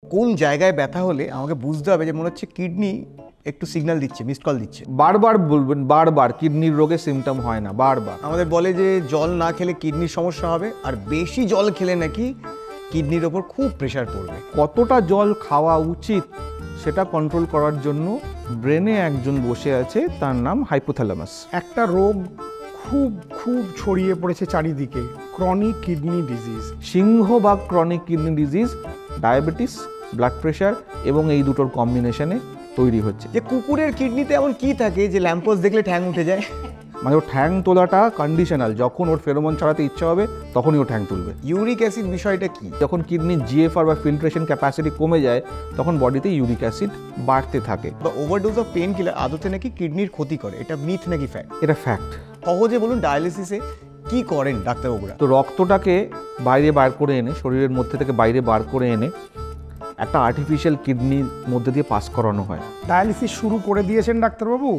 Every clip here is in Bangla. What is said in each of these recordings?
কোন জায়গায় ব্যথা হলে আমাকে বুঝতে হবে যে মনে হচ্ছে কিডনি একটু সিগন্যাল দিচ্ছে, মিসড কল দিচ্ছে। বারবার বলবেন, বারবার কিডনির রোগে সিমটম হয় না, বারবার। আমাদের বলে যে জল না খেলে কিডনির সমস্যা হবে, আর বেশি জল খেলে নাকি কিডনির ওপর খুব প্রেশার পড়বে। কতটা জল খাওয়া উচিত সেটা কন্ট্রোল করার জন্য ব্রেনে একজন বসে আছে, তার নাম হাইপোথ্যালামাস। একটা রোগ খুব খুব ছড়িয়ে পড়েছে চারিদিকে, ক্রনিক কিডনি ডিজিজ। সিংহভাগ chronic kidney disease diabetes, blood pressure এবং এই দুটোর কম্বিনেশনে তৈরি হচ্ছে। যে কুকুরের কিডনিতে এমন কি থাকে যে ল্যাম্পোস্ট দেখলে ঠ্যাং উঠে যায়? মানে ওর ঠ্যাং তোলাটা কন্ডিশনাল, যখন ওর ফেরোমন ছড়াতে ইচ্ছা হবে তখনই ও ঠ্যাং তুলবে। ইউরিক অ্যাসিড বিষয়টা কি? যখন কিডনির জিএফআর বা ফিল্ট্রেশন ক্যাপাসিটি কমে যায় তখন বডিতে ইউরিক অ্যাসিড বাড়তে থাকে। বা ওভারডোজ অফ পেন কিলার আদতে নাকি কিডনির ক্ষতি করে, এটা মিথ নাকি ফ্যাক্ট? এটা ফ্যাক্ট। সহজে বলুন, ডায়ালিসিসে কি করেন ডাক্তারবাবুরা? তো রক্তটাকে বাইরে বার করে এনে, শরীরের মধ্যে থেকে বাইরে বার করে এনে একটা আর্টিফিশিয়াল কিডনির মধ্যে দিয়ে পাস করানো হয়। ডায়ালিসিস শুরু করে দিয়েছেন ডাক্তারবাবু,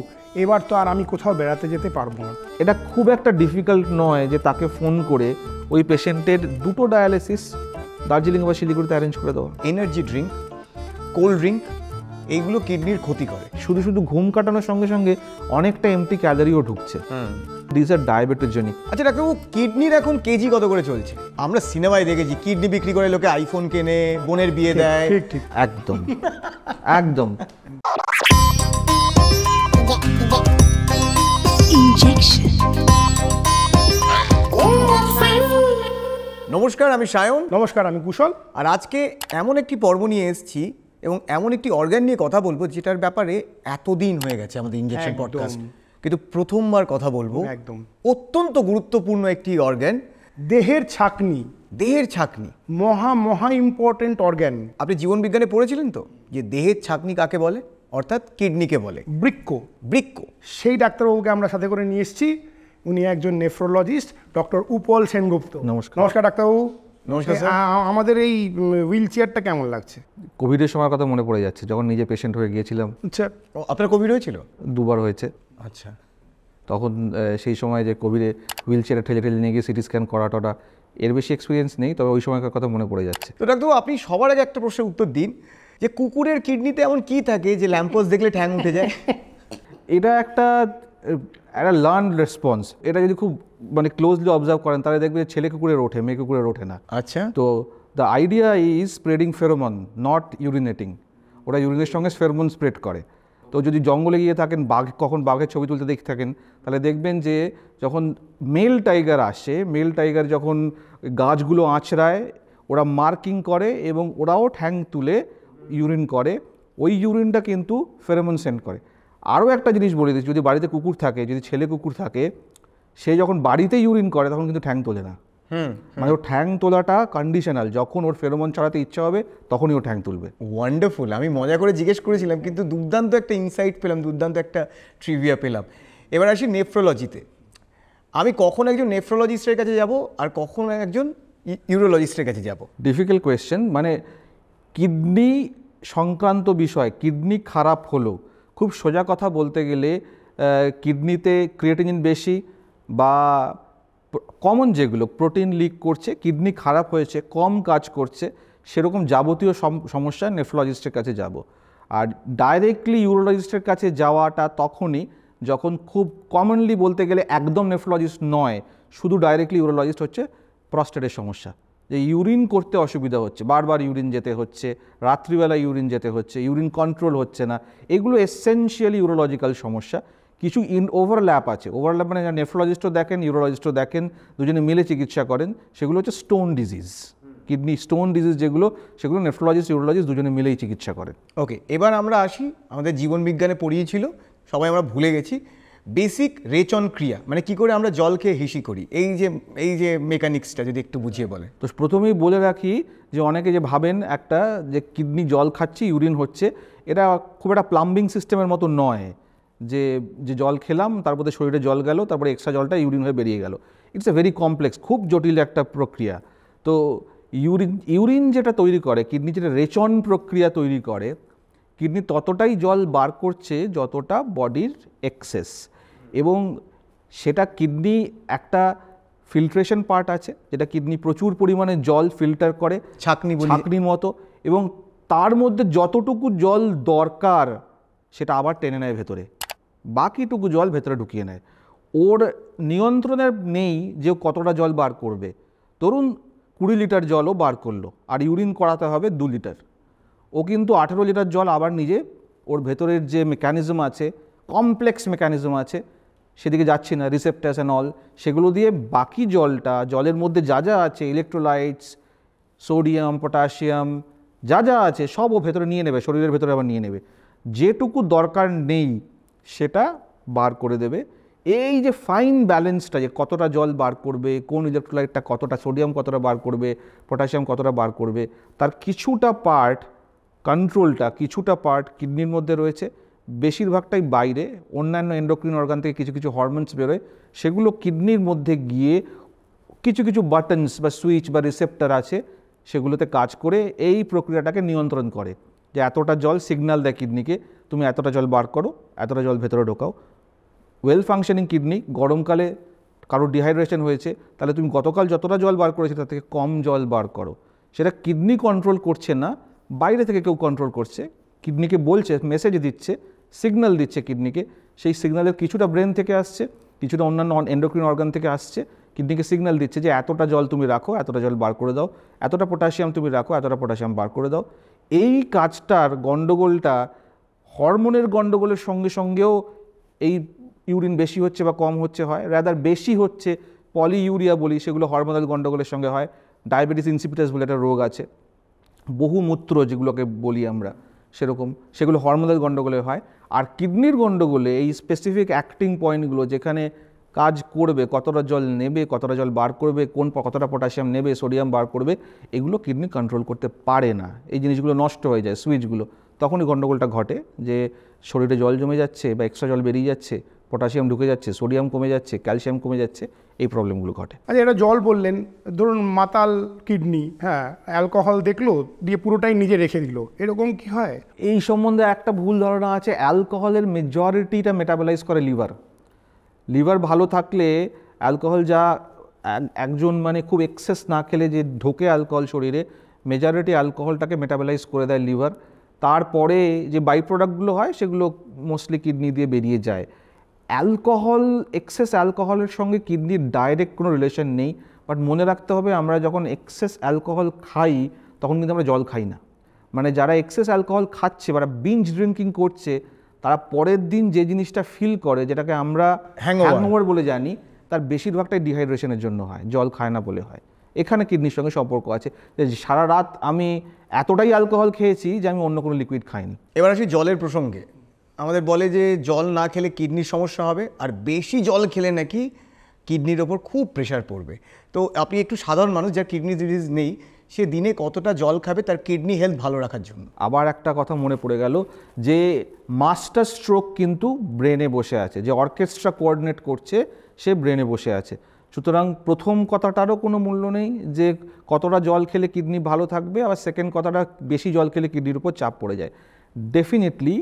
এবার তো আর আমি কোথাও বেড়াতে যেতে পারবো না। এটা খুব একটা ডিফিকাল্ট নয় যে তাকে ফোন করে ওই পেশেন্টের দুটো ডায়ালিসিস দার্জিলিং বা শিলিগুড়িতে অ্যারেঞ্জ করে দেওয়া। এনার্জি ড্রিঙ্ক, কোল্ড ড্রিঙ্ক, এইগুলো কিডনির ক্ষতি করে। শুধু শুধু ঘুম কাটানোর সঙ্গে সঙ্গে অনেকটা এমটি ক্যালোরিও ঢুকছে। This are diabetogenic. আচ্ছা ডাক্তারবাবু, কিডনির এখন কেজি কত করে চলছে? আমরা সিনেমায় দেখেছি কিডনি বিক্রি করে লোকে আইফোন কেনে, বোনের বিয়ে দেয়। ঠিক ঠিক। একদম একদম। Injection. নমস্কার, আমি সায়ন। নমস্কার, আমি কুশল। আর আজকে এমন একটি পর্ব নিয়ে এসেছি এবং এমন একটি অর্গান নিয়ে কথা বলবো যেটার ব্যাপারে এতদিন হয়ে গেছে আমাদের ইনজেকশন একদম। পডকাস্ট, কিন্তু প্রথমবার কথা বলবো। একদম। অত্যন্ত গুরুত্বপূর্ণ একটি অর্গান, দেহের ছাকনি, দেহের ছাকনি। মহা মহা ইম্পর্টেন্ট অর্গ্যান। আপনি জীবন বিজ্ঞানে পড়েছিলেন তো যে দেহের ছাকনি কাকে বলে, অর্থাৎ কিডনিকে বলে বৃক্ক। বৃক্ক। সেই ডাক্তারবাবুকে আমরা সাথে করে নিয়ে এসেছি। উনি একজন নেফ্রোলজিস্ট, ডক্টর উপল সেনগুপ্ত। নমস্কার। নমস্কার ডাক্তারবাবু। নমস্কার স্যার। আমাদের এই হুইল চেয়ারটা কেমন লাগছে? কোভিডের সময় কথা মনে পড়ে যাচ্ছে, যখন নিজে পেশেন্ট হয়ে গিয়েছিলাম। আচ্ছা। ও, আপনার কোভিড হয়েছিল? দুবার হয়েছে। আচ্ছা। তখন সেই সময় যে কোভিডে হুইল চেয়ারে ঠেলে ঠেলে নিয়ে গিয়ে সিটি স্ক্যান করাটা, এর বেশি এক্সপিরিয়েন্স নেই, তবে ওই সময়কার কথা মনে পড়ে যাচ্ছে। তো ডাক্তারবাবু, আপনি সবার আগে একটা প্রশ্নের উত্তর দিন যে কুকুরের কিডনিতে এমন কি থাকে যে ল্যাম্পোস্ট দেখলে ঠ্যাং উঠে যায়? এটা একটা লার্ন রেসপন্স। এটা যদি খুব মানে ক্লোজলি অবজার্ভ করেন তাহলে দেখবে যে ছেলে কুকুরের ওঠে, মেয়ে কুকুরের ওঠে না। আচ্ছা। তো the idea is spreading pheromone, not urinating. ওরা ইউরিনের সঙ্গে ফেরোমন স্প্রেড করে। তো যদি জঙ্গলে গিয়ে থাকেন, কখন বাঘের ছবি তুলতে দেখে থাকেন, তাহলে দেখবেন যে যখন মেল টাইগার আসে, মেল টাইগার যখন গাছগুলো আঁচড়ায়, ওরা মার্কিং করে এবং ওরাও ঠ্যাং তুলে ইউরিন করে। ওই ইউরিনটা কিন্তু ফেরোমন সেন্ড করে। আরও একটা জিনিস বলে দিচ্ছি, যদি বাড়িতে কুকুর থাকে, যদি ছেলে কুকুর থাকে, সে যখন বাড়িতে ইউরিন করে তখন কিন্তু ঠ্যাং তোলে না। মানে ওর ঠ্যাং তোলাটা কন্ডিশনাল, যখন ওর ফেরোমন ছড়াতে ইচ্ছা হবে তখনই ও ঠ্যাং তুলবে। ওয়ান্ডারফুল। আমি মজা করে জিজ্ঞেস করেছিলাম, কিন্তু দুর্দান্ত একটা ইনসাইট পেলাম, দুর্দান্ত একটা ট্রিভিয়া পেলাম। এবার আসি নেফ্রোলজিতে। আমি কখন একজন নেফ্রোলজিস্টের কাছে যাব আর কখন একজন ইউরোলজিস্টের কাছে যাব? Difficult question. মানে কিডনি সংক্রান্ত বিষয়, কিডনি খারাপ হলো, খুব সোজা কথা বলতে গেলে কিডনিতে ক্রিয়েটিনিন বেশি বা কমন যেগুলো প্রোটিন লিক করছে, কিডনি খারাপ হয়েছে, কম কাজ করছে, সেরকম যাবতীয় সমস্যা নেফ্রোলজিস্টের কাছে যাব। আর ডাইরেক্টলি ইউরোলজিস্টের কাছে যাওয়াটা তখনই যখন খুব কমনলি বলতে গেলে একদম নেফ্রোলজিস্ট নয়, শুধু ডাইরেক্টলি ইউরোলজিস্ট হচ্ছে প্রস্টেটের সমস্যা, যে ইউরিন করতে অসুবিধা হচ্ছে, বারবার ইউরিন যেতে হচ্ছে, রাত্রিবেলা ইউরিন যেতে হচ্ছে, ইউরিন কন্ট্রোল হচ্ছে না, এগুলো এসেনশিয়ালি ইউরোলজিক্যাল সমস্যা। কিছু ওভারল্যাপ আছে। ওভারল্যাপ মানে নেফ্রোলজিস্টও দেখেন, ইউরোলজিস্টও দেখেন, দুজনে মিলে চিকিৎসা করেন। সেগুলো হচ্ছে stone disease, kidney stone disease যেগুলো, সেগুলো নেফ্রোলজিস্ট ইউরোলজিস্ট দুজনে মিলেই চিকিৎসা করেন। ওকে, এবার আমরা আসি, আমাদের জীবন বিজ্ঞানে পড়িয়েছিল, সবাই আমরা ভুলে গেছি, বেসিক রেচন ক্রিয়া, মানে কি করে আমরা জল খেয়ে হিসি করি, এই যে মেকানিক্সটা যদি একটু বুঝিয়ে বলেন। তো প্রথমেই বলে রাখি যে অনেকে যে ভাবেন একটা যে কিডনি জল খাচ্ছি ইউরিন হচ্ছে, এটা খুব একটা প্লাম্বিং সিস্টেমের মতো নয় যে জল খেলাম তারপরে শরীরে জল গেল, তারপরে এক্সট্রা জলটা ইউরিন হয়ে বেরিয়ে গেল। ইটস এ ভেরি কমপ্লেক্স, খুব জটিল একটা প্রক্রিয়া। তো ইউরিন যেটা তৈরি করে, কিডনি যেটা রেচন প্রক্রিয়া তৈরি করে, কিডনি ততটাই জল বার করছে যতটা বডির এক্সেস, এবং সেটা কিডনি একটা ফিল্ট্রেশন পার্ট আছে, যেটা কিডনি প্রচুর পরিমাণে জল ফিল্টার করে, ছাঁকনির মতো, এবং তার মধ্যে যতটুকু জল দরকার সেটা আবার টেনে নেয় ভেতরে, বাকিটুকু জল ভেতরে ঢুকিয়ে নেয়। ওর নিয়ন্ত্রণের নেই যে কতটা জল বার করবে। ধরুন 20 লিটার জলও বার করলো, আর ইউরিন করাতে হবে 2 লিটার, ও কিন্তু 18 লিটার জল আবার নিজে ওর ভেতরের যে মেকানিজম আছে, কমপ্লেক্স মেকানিজম আছে, সেদিকে যাচ্ছি না, রিসেপ্টার্স অ্যান্ড অল, সেগুলো দিয়ে বাকি জলটা, জলের মধ্যে যা যা আছে, ইলেকট্রোলাইটস, সোডিয়াম, পটাশিয়াম, যা যা আছে সব ও ভেতরে নিয়ে নেবে, শরীরের ভেতরে আবার নিয়ে নেবে। যেটুকু দরকার নেই সেটা বার করে দেবে। এই যে ফাইন ব্যালেন্সটা, যে কতটা জল বার করবে, কোন ইলেকট্রোলাইটটা কতটা, সোডিয়াম কতটা বার করবে, পটাশিয়াম কতটা বার করবে, তার কিছুটা পার্ট, কন্ট্রোলটা কিছুটা পার্ট কিডনির মধ্যে রয়েছে, বেশিরভাগটাই বাইরে। অন্যান্য এন্ডোক্রিন অর্গান থেকে কিছু কিছু হরমোনস বেরোয়, সেগুলো কিডনির মধ্যে গিয়ে কিছু কিছু বাটনস বা সুইচ বা রিসেপ্টার আছে, সেগুলোতে কাজ করে এই প্রক্রিয়াটাকে নিয়ন্ত্রণ করে। যে এতটা জল সিগন্যাল দেয় কিডনিকে, তুমি এতটা জল বার করো, এতটা জল ভেতরে ঢোকাও। ওয়েল ফাংশনিং কিডনি, গরমকালে কারোর ডিহাইড্রেশন হয়েছে, তাহলে তুমি গতকাল যতটা জল বার করেছে তার থেকে কম জল বার করো। সেটা কিডনি কন্ট্রোল করছে না, বাইরে থেকে কেউ কন্ট্রোল করছে, কিডনিকে বলছে, মেসেজ দিচ্ছে, সিগন্যাল দিচ্ছে কিডনিকে। সেই সিগন্যালের কিছুটা ব্রেন থেকে আসছে, কিছুটা অন্যান্য এন্ডোক্রিন অর্গান থেকে আসছে, কিডনিকে সিগন্যাল দিচ্ছে যে এতটা জল তুমি রাখো, এতটা জল বার করে দাও, এতটা পটাশিয়াম তুমি রাখো, এতটা পটাশিয়াম বার করে দাও। এই কাজটার গণ্ডগোলটা হরমোনের গণ্ডগোলের সঙ্গে সঙ্গেও এই ইউরিন বেশি হচ্ছে বা কম হচ্ছে হয়, রাদার বেশি হচ্ছে পলিইউরিয়া বলি, সেগুলো হরমোনাল গণ্ডগোলের সঙ্গে হয়। ডায়াবেটিস ইনসিপিটাস বলে একটা রোগ আছে, বহুমূত্র যেগুলোকে বলি আমরা, সেরকম, সেগুলো হরমোনাল গণ্ডগোলে হয়। আর কিডনির গণ্ডগোলে এই স্পেসিফিক অ্যাক্টিং পয়েন্টগুলো, যেখানে কাজ করবে, কতটা জল নেবে, কতটা জল বার করবে, কতটা পটাশিয়াম নেবে, সোডিয়াম বার করবে, এগুলো কিডনি কন্ট্রোল করতে পারে না। এই জিনিসগুলো নষ্ট হয়ে যায়, সুইচগুলো, তখনই গণ্ডগোলটা ঘটে, যে শরীরে জল জমে যাচ্ছে বা এক্সট্রা জল বেরিয়ে যাচ্ছে, পটাশিয়াম ঢুকে যাচ্ছে, সোডিয়াম কমে যাচ্ছে, ক্যালসিয়াম কমে যাচ্ছে, এই প্রবলেমগুলো ঘটে। আচ্ছা, এটা জল বললেন, ধরুন মাতাল কিডনি, হ্যাঁ, অ্যালকোহল দেখলো, দিয়ে পুরোটাই নিজে রেখে দিল, এরকম কি হয়? এই সম্বন্ধে একটা ভুল ধারণা আছে। অ্যালকোহলের মেজরিটিটা মেটাবলাইজ করে লিভার। লিভার ভালো থাকলে অ্যালকোহল যা একজন মানে খুব এক্সেস না খেলে যে ঢোকে অ্যালকোহল শরীরে, মেজরিটি অ্যালকোহলটাকে মেটাবলাইজ করে দেয় লিভার। তারপরে যে বাই প্রোডাক্টগুলো হয় সেগুলো মোস্টলি কিডনি দিয়ে বেরিয়ে যায়। অ্যালকোহল, এক্সেস অ্যালকোহলের সঙ্গে কিডনির ডাইরেক্ট কোনো রিলেশন নেই, বাট মনে রাখতে হবে আমরা যখন এক্সেস অ্যালকোহল খাই তখন কিন্তু আমরা জল খাই না। মানে যারা এক্সেস অ্যালকোহল খাচ্ছে, যারা বিঞ্জ ড্রিঙ্কিং করছে, তারা পরের দিন যে জিনিসটা ফিল করে, যেটাকে আমরা হ্যাংওভার বলে জানি, তার বেশিরভাগটাই ডিহাইড্রেশনের জন্য হয়, জল খায় না বলে হয়। এখানে কিডনির সঙ্গে সম্পর্ক আছে, যে সারা রাত আমি এতটাই অ্যালকোহল খেয়েছি যে আমি অন্য কোনো লিকুইড খাইনি। এবার আসি জলের প্রসঙ্গে। আমাদের বলে যে জল না খেলে কিডনির সমস্যা হবে, আর বেশি জল খেলে নাকি কিডনির ওপর খুব প্রেশার পড়বে। তো আপনি একটু সাধারণ মানুষ যার কিডনি ডিজিজ নেই, সে দিনে কতটা জল খাবে তার কিডনি হেলথ ভালো রাখার জন্য? আবার একটা কথা মনে পড়ে গেল, যে মাস্টার স্ট্রোক কিন্তু ব্রেনে বসে আছে, যে অর্কেস্ট্রা কোঅর্ডিনেট করছে সে ব্রেনে বসে আছে। সুতরাং প্রথম কথাটারও কোনো মূল্য নেই যে কতটা জল খেলে কিডনি ভালো থাকবে, আবার সেকেন্ড কথাটা বেশি জল খেলে কিডনির উপর চাপ পড়ে যায়। ডেফিনেটলি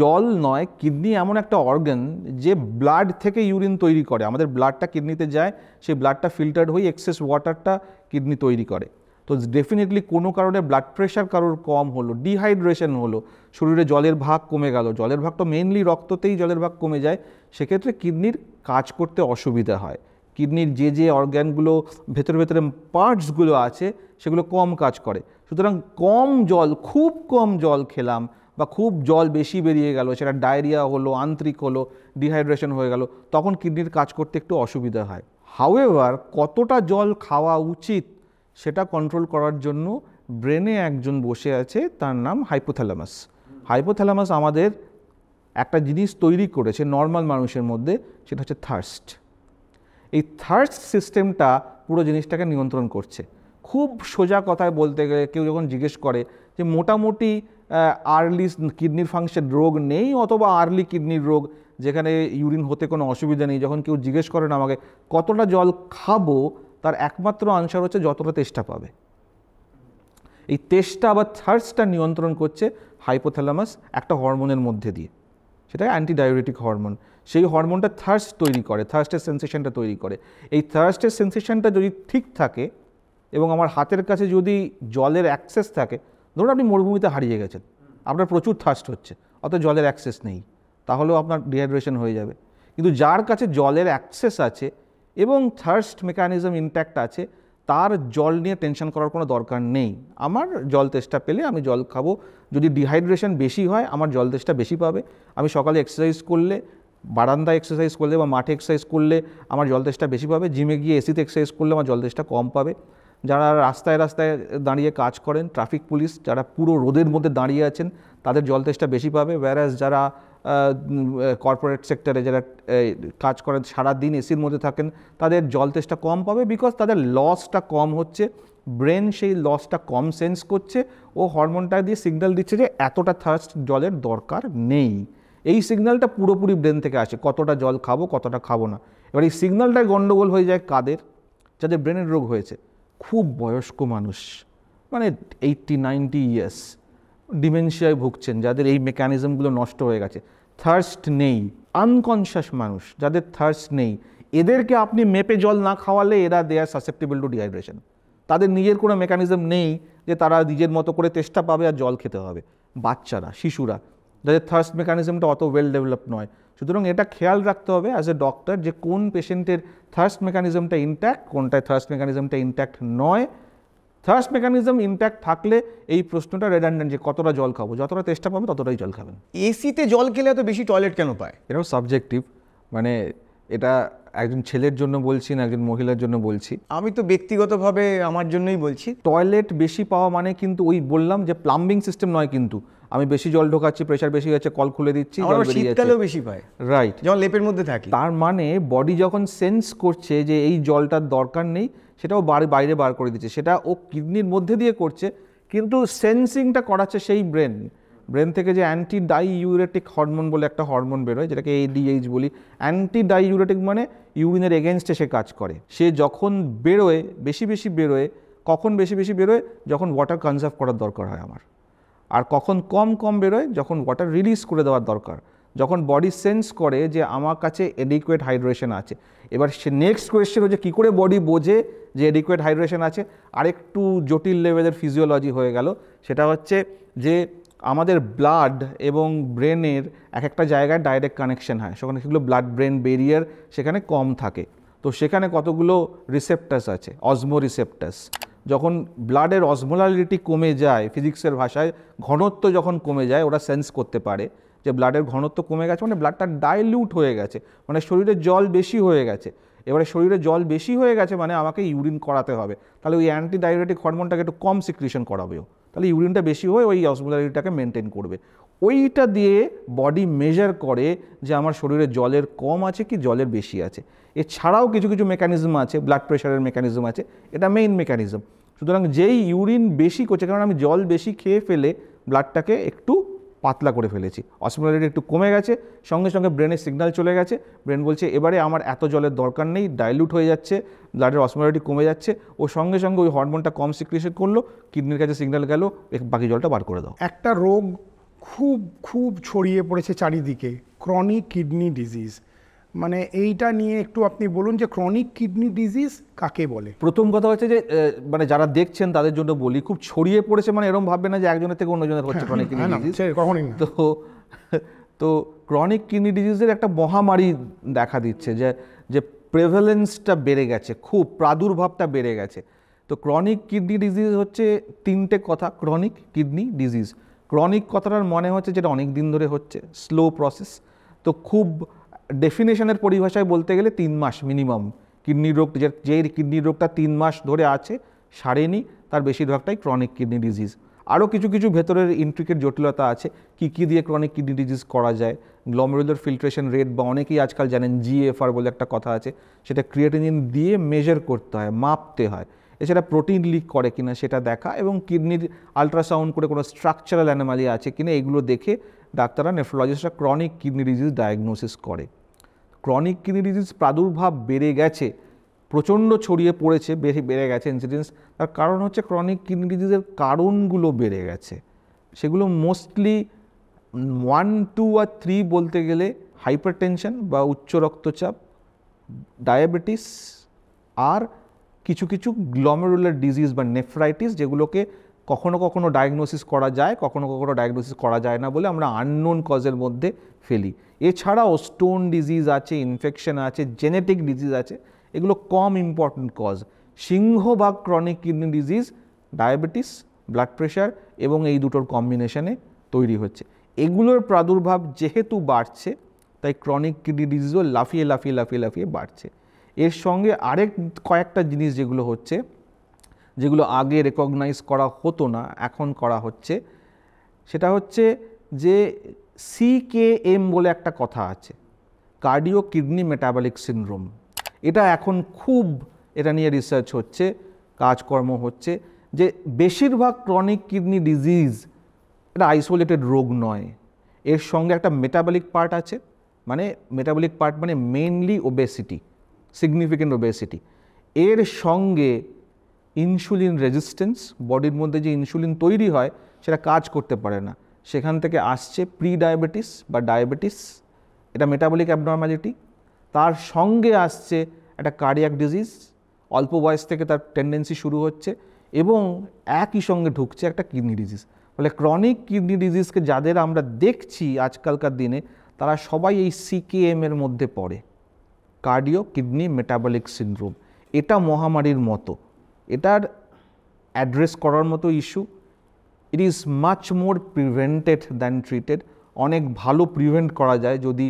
জল নয়, কিডনি এমন একটা অর্গান যে ব্লাড থেকে ইউরিন তৈরি করে। আমাদের ব্লাডটা কিডনিতে যায়, সেই ব্লাডটা ফিল্টার্ড হয়ে এক্সেস ওয়াটারটা কিডনি তৈরি করে। তো ডেফিনেটলি কোনো কারণে ব্লাড প্রেশার কারোর কম হলো, ডিহাইড্রেশন হলো, শরীরে জলের ভাগ কমে গেল, জলের ভাগ তো মেইনলি রক্ততেই জলের ভাগ কমে যায়, সেক্ষেত্রে কিডনির কাজ করতে অসুবিধা হয়। কিডনির যে যে অর্গ্যানগুলো ভেতরে ভেতরে পার্টসগুলো আছে সেগুলো কম কাজ করে। সুতরাং কম জল, খুব কম জল খেলাম বা খুব জল বেশি বেরিয়ে গেল, সেটা ডায়রিয়া হলো, আন্ত্রিক হলো, ডিহাইড্রেশন হয়ে গেল, তখন কিডনির কাজ করতে একটু অসুবিধা হয়। হাউএভার কতটা জল খাওয়া উচিত সেটা কন্ট্রোল করার জন্য ব্রেনে একজন বসে আছে, তার নাম হাইপোথ্যালামাস। হাইপোথ্যালামাস আমাদের একটা জিনিস তৈরি করেছে নর্মাল মানুষের মধ্যে, সেটা হচ্ছে থার্স্ট। এই থার্স্ট সিস্টেমটা পুরো জিনিসটাকে নিয়ন্ত্রণ করছে। খুব সোজা কথায় বলতে গেলে, কেউ যখন জিজ্ঞেস করে যে মোটামুটি আর্লি কিডনির ফাংশন রোগ নেই অথবা আর্লি কিডনির রোগ যেখানে ইউরিন হতে কোনো অসুবিধা নেই, যখন কেউ জিজ্ঞেস করেন আমাকে কতটা জল খাবো, তার একমাত্র আনসার হচ্ছে যতটা তেষ্টা পাবে। এই তেষ্টা বা থার্স্টটা নিয়ন্ত্রণ করছে হাইপোথ্যালামাস একটা হরমোনের মধ্যে দিয়ে, সেটা অ্যান্টিডায়োরেটিক হরমোন। সেই হরমোনটা থার্স্ট তৈরি করে, থার্স্টের সেন্সেশনটা তৈরি করে। এই থার্স্টের সেন্সেশনটা যদি ঠিক থাকে এবং আমার হাতের কাছে যদি জলের অ্যাক্সেস থাকে, ধরুন আপনি মরুভূমিতে হারিয়ে গেছেন, আপনার প্রচুর থার্স্ট হচ্ছে, অত জলের অ্যাক্সেস নেই, তাহলেও আপনার ডিহাইড্রেশন হয়ে যাবে। কিন্তু যার কাছে জলের অ্যাক্সেস আছে এবং থার্স্ট মেকানিজম ইনট্যাক্ট আছে, তার জল নিয়ে টেনশন করার কোনো দরকার নেই। আমার জল তেষ্টা পেলে আমি জল খাবো, যদি ডিহাইড্রেশন বেশি হয় আমার জল তেষ্টা বেশি পাবে। আমি সকালে এক্সারসাইজ করলে, বারান্দায় এক্সারসাইজ করলে বা মাঠে এক্সারসাইজ করলে আমার জল তেষ্টা বেশি পাবে, জিমে গিয়ে এসিতে এক্সারসাইজ করলে আমার জল তেষ্টা কম পাবে। যারা রাস্তায় রাস্তায় দাঁড়িয়ে কাজ করেন, ট্রাফিক পুলিশ যারা পুরো রোদের মধ্যে দাঁড়িয়ে আছেন, তাদের জল তেষ্টা বেশি পাবে। ওয়্যারাজ যারা কর্পোরেট সেক্টরে যারা কাজ করেন, সারাদিন এসির মধ্যে থাকেন, তাদের জল তেষ্টা কম পাবে, বিকজ তাদের লসটা কম হচ্ছে, ব্রেন সেই লসটা কম সেন্স করছে, ও হরমোনটা দিয়ে সিগন্যাল দিচ্ছে যে এতটা থার্স্ট জলের দরকার নেই। এই সিগন্যালটা পুরোপুরি ব্রেন থেকে আসে, কতটা জল খাবো কতটা খাবো না। এবার এই সিগন্যালটাই গন্ডগোল হয়ে যায় কাদের? যাদের ব্রেনের রোগ হয়েছে, খুব বয়স্ক মানুষ, মানে 80-90 ইয়ার্স, ডিমেনশিয়ায় ভুগছেন, যাদের এই মেকানিজমগুলো নষ্ট হয়ে গেছে, থার্স্ট নেই। আনকনশিয়াস মানুষ যাদের থার্স্ট নেই, এদেরকে আপনি মেপে জল না খাওয়ালে এরা দে আর সাসেপ্টেবল টু ডিহাইড্রেশন। তাদের নিজের কোনো মেকানিজম নেই যে তারা নিজের মতো করে তেষ্টা পাবে আর জল খেতে হবে। বাচ্চারা, শিশুরা, যাদের থার্স্ট মেকানিজমটা অত ওয়েল ডেভেলপ নয়। সুতরাং এটা খেয়াল রাখতে হবে অ্যাজ এ ডক্টর যে কোন পেশেন্টের থার্স্ট মেকানিজমটা ইনট্যাক্ট, কোনটায় থার্স্ট মেকানিজমটা ইনট্যাক্ট নয়। থার্স্ট মেকানিজম ইনট্যাক্ট থাকলে এই প্রশ্নটা রেডান্ডেন্ট যে কতটা জল খাবো, যতটা তেষ্টা পাবে ততটাই জল খাবেন। এসিতে জল খেলে এত বেশি টয়লেট কেন পায়? এটাও সাবজেক্টিভ, মানে এটা একজন ছেলের জন্য বলছি না একজন মহিলার জন্য বলছি। আমি তো ব্যক্তিগতভাবে আমার জন্যই বলছি। টয়লেট বেশি পাওয়া মানে কিন্তু ওই বললাম যে প্লাম্বিং সিস্টেম নয়, কিন্তু আমি বেশি জল ঢোকাচ্ছি, প্রেশার বেশি হচ্ছে, কল খুলে দিচ্ছি, আমার জল বেরিয়ে যাচ্ছে। শীতকালেও বেশি পায়, রাইট, যখন লেপের মধ্যে থাকি। তার মানে বডি যখন সেন্স করছে যে এই জলটার দরকার নেই, সেটাও বাইরে বার করে দিচ্ছে, সেটা ও কিডনির মধ্যে দিয়ে করছে, কিন্তু সেন্সিংটা করাচ্ছে সেই ব্রেন থেকে যে অ্যান্টি ডাইইউরেটিক হরমোন বলে একটা হরমোন বেরোয়, যেটাকে ADH বলি। অ্যান্টি ডাইইউরেটিক মানে ইউরিনের এগেনস্টে সে কাজ করে। সে যখন বেরোয়, বেশি বেশি বেরোয়, কখন বেশি বেশি বেরোয়? যখন ওয়াটার কনজার্ভ করার দরকার হয় আমার। আর কখন কম কম বেরোয়? যখন ওয়াটার রিলিজ করে দেওয়ার দরকার, যখন বডি সেন্স করে যে আমার কাছে এডিকুয়েট হাইড্রেশন আছে। এবার সে নেক্সট কোয়েশ্চেন হচ্ছে কী করে বডি বোঝে যে এডিকুয়েট হাইড্রেশন আছে? আরেকটু জটিল লেভেলের ফিজিওলজি হয়ে গেল। সেটা হচ্ছে যে আমাদের ব্লাড এবং ব্রেনের এক একটা জায়গায় ডাইরেক্ট কানেকশন হয়, সেখানে সেগুলো ব্লাড ব্রেন ব্যারিয়ার সেখানে কম থাকে। তো সেখানে কতগুলো রিসেপ্টাস আছে, অসমো রিসেপ্টাস। যখন ব্লাডের অসমোলারিটি কমে যায়, ফিজিক্সের ভাষায় ঘনত্ব যখন কমে যায়, ওরা সেন্স করতে পারে যে ব্লাডের ঘনত্ব কমে গেছে, মানে ব্লাডটা ডাইলিউট হয়ে গেছে, মানে শরীরে জল বেশি হয়ে গেছে। এবারে শরীরে জল বেশি হয়ে গেছে মানে আমাকে ইউরিন করাতে হবে, তাহলে ওই অ্যান্টি ডাইউরেটিক হরমোনটাকে একটু কম সিক্রিশন করাবেও, তাহলে ইউরিনটা বেশি হয়ে ওই অসমোলারিটিটাকে মেনটেন করবে। ওইটা দিয়ে বডি মেজার করে যে আমার শরীরে জলের কম আছে কি জলের বেশি আছে। এছাড়াও কিছু কিছু মেকানিজম আছে, ব্লাড প্রেশারের মেকানিজম আছে, এটা মেইন মেকানিজম। সুতরাং যেই ইউরিন বেশি করছে, কারণ আমি জল বেশি খেয়ে ফেলে ব্লাডটাকে একটু পাতলা করে ফেলেছি, অসমোলারিটি একটু কমে গেছে, সঙ্গে সঙ্গে ব্রেনের সিগন্যাল চলে গেছে, ব্রেন বলছে এবারে আমার এত জলের দরকার নেই, ডাইলুট হয়ে যাচ্ছে, ব্লাডের অসমোলারিটি কমে যাচ্ছে, ও সঙ্গে সঙ্গে ওই হরমোনটা কম সিক্রিশন করলো, কিডনির কাছে সিগন্যাল গেল বাকি জলটা বার করে দাও। একটা রোগ খুব খুব ছড়িয়ে পড়েছে চারিদিকে, ক্রনিক কিডনি ডিজিজ। মানে এইটা নিয়ে একটু আপনি বলুন যে ক্রনিক কিডনি ডিজিজ কাকে বলে? প্রথম কথা হচ্ছে যে মানে যারা দেখছেন তাদের জন্য বলি, খুব ছড়িয়ে পড়েছে মানে এরকম ভাববে না যে একজনের থেকে অন্যজনের হচ্ছে ক্রনিক কিডনি ডিজিজ, কখনই না। তো ক্রনিক কিডনি ডিজিজের একটা মহামারী দেখা দিচ্ছে, যে প্রেভেলেন্সটা বেড়ে গেছে, খুব প্রাদুর্ভাবটা বেড়ে গেছে। তো ক্রনিক কিডনি ডিজিজ হচ্ছে তিনটে কথা। ক্রনিক কিডনি ডিজিজ, ক্রনিক কথাটার মনে হচ্ছে যেটা অনেক দিন ধরে হচ্ছে, স্লো প্রসেস। তো খুব ডেফিনেশনের পরিভাষায় বলতে গেলে 3 মাস মিনিমাম কিডনি রোগ, যে কিডনি রোগটা 3 মাস ধরে আছে সারেনি, তার বেশিরভাগটাই ক্রনিক কিডনি ডিজিজ। আরও কিছু কিছু ভেতরের ইন্ট্রিকেট জটিলতা আছে, কী দিয়ে ক্রনিক কিডনি ডিজিজ করা যায়। গ্লোমেরুলার ফিল্ট্রেশন রেট, বা অনেকেই আজকাল জানেন GFR বলে একটা কথা আছে, সেটা ক্রিয়েটিনিন দিয়ে মেজার করতে হয়, মাপতে হয়। এছাড়া প্রোটিন লিক করে কিনা সেটা দেখা, এবং কিডনির আলট্রাসাউন্ড করে কোনো স্ট্রাকচারাল অ্যানোমালি আছে কিনা এগুলো দেখে ডাক্তাররা, নেফ্রোলজিস্টরা ক্রনিক কিডনি ডিজিজ ডায়াগনোসিস করে। ক্রনিক কিডনি ডিজিজ প্রাদুর্ভাব বেড়ে গেছে, প্রচণ্ড ছড়িয়ে পড়েছে, বেড়ে গেছে ইনসিডেন্স। তার কারণ হচ্ছে ক্রনিক কিডনি ডিজিজের কারণগুলো বেড়ে গেছে। সেগুলো মোস্টলি 1, 2 আর 3 বলতে গেলে হাইপারটেনশন বা উচ্চ রক্তচাপ, ডায়াবেটিস, আর কিছু কিছু গ্লোমেরুলার ডিজিজ বা নেফ্রাইটিস, যেগুলোকে কখনো কখনো ডায়াগনোসিস করা যায়, কখনো কখনো ডায়াগনোসিস করা যায় না বলে আমরা আননোন কজের মধ্যে ফেলি। এছাড়াও স্টোন ডিজিজ আছে, ইনফেকশন আছে, জেনেটিক ডিজিজ আছে, এগুলো কম ইম্পর্টেন্ট কজ। সিংহভাগ chronic kidney disease diabetes, blood pressure এবং এই দুটোর কম্বিনেশনে তৈরি হচ্ছে। এগুলোর প্রাদুর্ভাব যেহেতু বাড়ছে, তাই ক্রনিক কিডনি ডিজিজও লাফিয়ে লাফিয়ে লাফিয়ে লাফিয়ে বাড়ছে। এর সঙ্গে আরেক কয়েকটা জিনিস যেগুলো হচ্ছে, যেগুলো আগে রেকগনাইজ করা হতো না, এখন করা হচ্ছে, সেটা হচ্ছে যে CKM বলে একটা কথা আছে, কার্ডিও কিডনি মেটাবলিক সিনড্রোম। এটা এখন খুব এটা নিয়ে রিসার্চ হচ্ছে, কাজকর্ম হচ্ছে, যে বেশিরভাগ ক্রনিক কিডনি ডিজিজ এটা আইসোলেটেড রোগ নয়, এর সঙ্গে একটা মেটাবলিক পার্ট আছে। মানে মেটাবলিক পার্ট মানে মেইনলি ওবেসিটি, সিগনিফিকেন্ট ওবেসিটি। এর সঙ্গে ইনসুলিন রেজিস্ট্যান্স, বডির মধ্যে যে ইনসুলিন তৈরি হয় সেটা কাজ করতে পারে না, সেখান থেকে আসছে প্রি ডায়াবেটিস বা ডায়াবেটিস, এটা মেটাবলিক অ্যাবনর্মালিটি। তার সঙ্গে আসছে একটা কার্ডিয়াক ডিজিজ, অল্প বয়স থেকে তার টেন্ডেন্সি শুরু হচ্ছে, এবং একই সঙ্গে ঢুকছে একটা কিডনি ডিজিজ। ফলে ক্রনিক কিডনি ডিজিজকে যাদের আমরা দেখছি আজকালকার দিনে, তারা সবাই এই CKM এর মধ্যে পড়ে, কার্ডিও কিডনি মেটাবলিক সিনড্রোম। এটা মহামারীর মতো, এটার অ্যাড্রেস করার মতো issue. It is much more prevented than treated. অনেক ভালো প্রিভেন্ট করা যায় যদি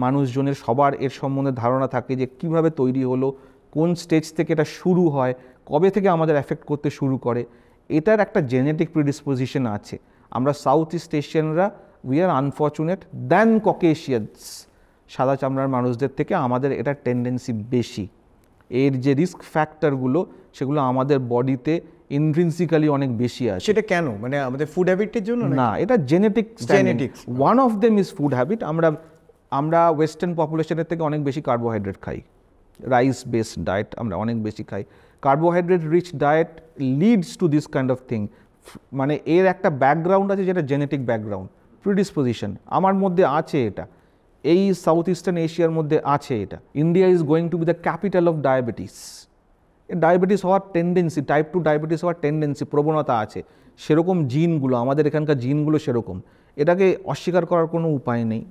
মানুষজনের সবার এর সম্বন্ধে ধারণা থাকে যে কিভাবে তৈরি হলো, কোন স্টেজ থেকে এটা শুরু হয়, কবে থেকে আমাদের এফেক্ট করতে শুরু করে। এটার একটা জেনেটিক প্রিডিসপোজিশন আছে। আমরা সাউথ ইস্ট এশিয়ানরা we are unfortunate than Caucasians, সাদা চামড়ার মানুষদের থেকে আমাদের এটার টেন্ডেন্সি বেশি। এর যে রিস্ক ফ্যাক্টরগুলো সেগুলো আমাদের বডিতে ইন্ট্রিনসিক্যালি অনেক বেশি আছে। সেটা কেন? মানে আমাদের ফুড হ্যাবিটের জন্য না, এটা genetic. Genetics. One of them is food habit. আমরা ওয়েস্টার্ন পপুলেশনের থেকে অনেক বেশি কার্বোহাইড্রেট খাই, রাইস বেসড ডায়েট আমরা অনেক বেশি খাই। Carbohydrate rich diet leads to this kind of thing. মানে এর একটা ব্যাকগ্রাউন্ড আছে যেটা জেনেটিক ব্যাকগ্রাউন্ড, প্রিডিসপোজিশন আমার মধ্যে আছে, এটা এই সাউথ ইস্টার্ন এশিয়ার মধ্যে আছে এটা। India is going to B the capital of diabetes. Diabetes হওয়ার টেন্ডেন্সি, টাইপ 2 ডায়াবেটিস হওয়ার টেন্ডেন্সি, প্রবণতা আছে, সেরকম জিনগুলো আমাদের এখানকার জিনগুলো সেরকম, এটাকে অস্বীকার করার কোনো উপায় নেই।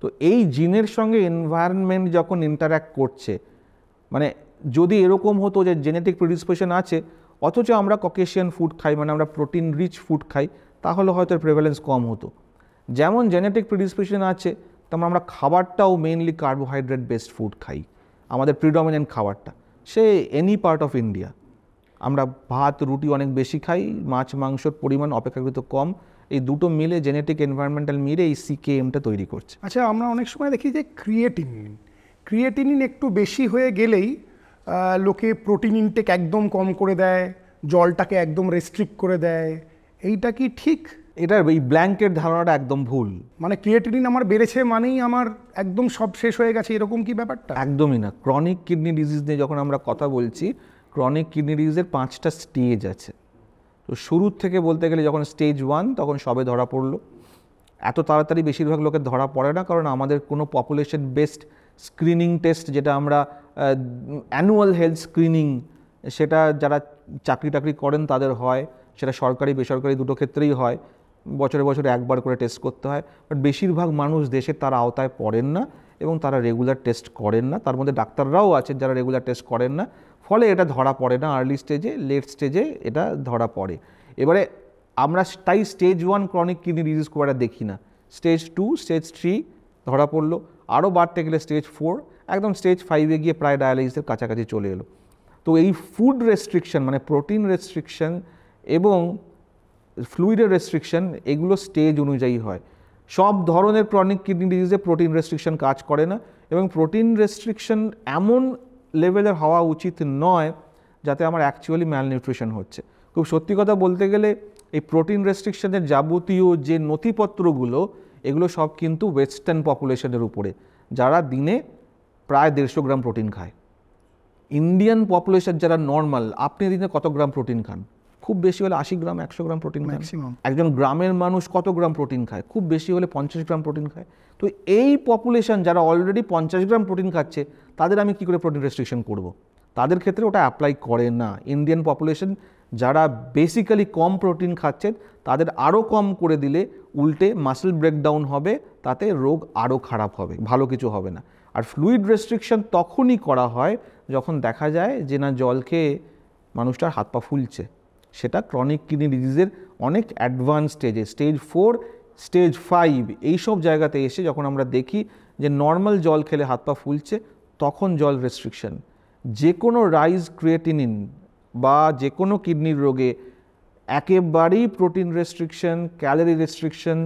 তো এই জিনের সঙ্গে এনভায়রনমেন্ট যখন ইন্টারঅ্যাক্ট করছে, মানে যদি এরকম হতো যে জেনেটিক প্রিডিসপোজিশন আছে অথচ আমরা ককেশিয়ান ফুড খাই, মানে আমরা প্রোটিন রিচ ফুড খাই, তাহলে হয়তো এর প্রেভ্যালেন্স কম হতো। যেমন জেনেটিক প্রিডিসপোজিশন আছে, তেমন আমরা খাবারটাও মেইনলি কার্বোহাইড্রেট বেসড ফুড খাই, আমাদের প্রিডমিনেন্ট খাবারটা। সে এনি পার্ট অফ ইন্ডিয়া আমরা ভাত রুটি অনেক বেশি খাই, মাছ মাংসর পরিমাণ অপেক্ষাকৃত কম। এই দুটো মিলে জেনেটিক এনভায়রনমেন্টাল মিলে এই CKMটা তৈরি করছে। আচ্ছা, আমরা অনেক সময় দেখি যে ক্রিয়েটিনিন একটু বেশি হয়ে গেলেই লোকে প্রোটিন ইনটেক একদম কম করে দেয়, জলটাকে একদম রেস্ট্রিক্ট করে দেয়, এইটা কি ঠিক? এটার এই ব্ল্যাঙ্কেট ধারণাটা একদম ভুল। মানে ক্রিয়েটিনিন আমার বেড়েছে মানেই আমার একদম সব শেষ হয়ে গেছে, এরকম কি ব্যাপারটা? একদমই না। ক্রনিক কিডনি ডিজিজ নিয়ে যখন আমরা কথা বলছি, ক্রনিক কিডনি ডিজিজের 5টা স্টেজ আছে। তো শুরুর থেকে বলতে গেলে যখন স্টেজ 1 তখন সবে ধরা পড়লো। এত তাড়াতাড়ি বেশিরভাগ লোকের ধরা পড়ে না, কারণ আমাদের কোনো পপুলেশন বেসড স্ক্রিনিং টেস্ট, যেটা আমরা অ্যানুয়াল হেলথ স্ক্রিনিং, সেটা যারা চাকরি টাকরি করেন তাদের হয়, সেটা সরকারি বেসরকারি দুটো ক্ষেত্রেই হয়, বছরে বছরে একবার করে টেস্ট করতে হয়। বাট বেশিরভাগ মানুষ দেশের তার আওতায় পড়েন না এবং তারা রেগুলার টেস্ট করেন না। তার মধ্যে ডাক্তাররাও আছেন যারা রেগুলার টেস্ট করেন না, ফলে এটা ধরা পড়ে না আর্লি স্টেজে, লেট স্টেজে এটা ধরা পড়ে। এবারে আমরা তাই স্টেজ 1 ক্রনিক কিডনি ডিজিজ খুব একটা দেখি না। স্টেজ 2, স্টেজ 3 ধরা পড়লো, আরও বাড়তে গেলে স্টেজ 4, একদম স্টেজ 5-এ গিয়ে প্রায় ডায়ালাইসিসের কাছাকাছি চলে এলো। তো এই ফুড রেস্ট্রিকশন মানে প্রোটিন রেস্ট্রিকশন এবং ফ্লুইডের রেস্ট্রিকশন, এগুলো স্টেজ অনুযায়ী হয়। সব ধরনের ক্রনিক কিডনি ডিজিজে প্রোটিন রেস্ট্রিকশন কাজ করে না, এবং প্রোটিন রেস্ট্রিকশন এমন লেভেলের হওয়া উচিত নয় যাতে আমার অ্যাকচুয়ালি ম্যালনিউট্রিশন হচ্ছে। খুব সত্যি কথা বলতে গেলে এই প্রোটিন রেস্ট্রিকশনের যাবতীয় যে নথিপত্রগুলো, এগুলো সব কিন্তু ওয়েস্টার্ন পপুলেশনের উপরে, যারা দিনে প্রায় 150 গ্রাম প্রোটিন খায়। ইন্ডিয়ান পপুলেশন যারা নর্মাল, আপনি দিনে কত গ্রাম প্রোটিন খান? খুব বেশি হলে 80 গ্রাম 100 গ্রাম প্রোটিন খায় ম্যাক্সিমাম। একজন গ্রামের মানুষ কত গ্রাম প্রোটিন খায়? খুব বেশি হলে 50 গ্রাম প্রোটিন খায়। তো এই পপুলেশন যারা অলরেডি 50 গ্রাম প্রোটিন খাচ্ছে, তাদের আমি কি করে প্রোটিন রেস্ট্রিকশন করব? তাদের ক্ষেত্রে ওটা অ্যাপ্লাই করে না। ইন্ডিয়ান পপুলেশন যারা বেসিক্যালি কম প্রোটিন খাচ্ছেন তাদের আরও কম করে দিলে উল্টে মাসেল ব্রেকডাউন হবে, তাতে রোগ আরও খারাপ হবে, ভালো কিছু হবে না। আর ফ্লুইড রেস্ট্রিকশন তখনই করা হয় যখন দেখা যায় যে না জল খেয়ে মানুষটার হাত পা ফুলছে, সেটা ক্রনিক কিডনি ডিজিজের অনেক অ্যাডভান্স স্টেজে, স্টেজ 4, স্টেজ 5 এইসব জায়গাতে এসে যখন আমরা দেখি যে নর্মাল জল খেলে হাত পা ফুলছে, তখন জল রেস্ট্রিকশন। যে কোনো রাইজ ক্রিয়েটিনিন বা যে কোনো কিডনির রোগে একেবারেই প্রোটিন রেস্ট্রিকশন, ক্যালোরি রেস্ট্রিকশন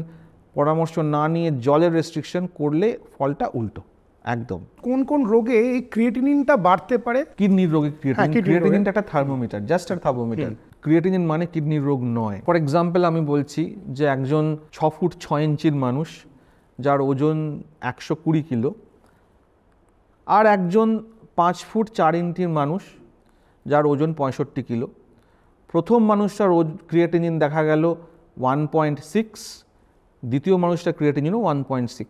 পরামর্শ না নিয়ে জলের রেস্ট্রিকশন করলে ফলটা উল্টো একদম। কোন কোন রোগে এই ক্রিয়েটিনিনটা বাড়তে পারে? কিডনির রোগে কিডনির রোগে। ক্রিয়েটিনিনটা একটা থার্মোমিটার, জাস্ট একটা থার্মোমিটার। ক্রিয়েটিনিন মানে কিডনির রোগ নয়। ফর এক্সাম্পল আমি বলছি যে একজন 6 ফুট 6 ইঞ্চির মানুষ যার ওজন 120 কিলো, আর একজন 5 ফুট 4 ইঞ্চির মানুষ যার ওজন 65 কিলো। প্রথম মানুষটার ক্রিয়েটিনিন দেখা গেল 1.6, দ্বিতীয় মানুষটার ক্রিয়েটিনিনও 1.6।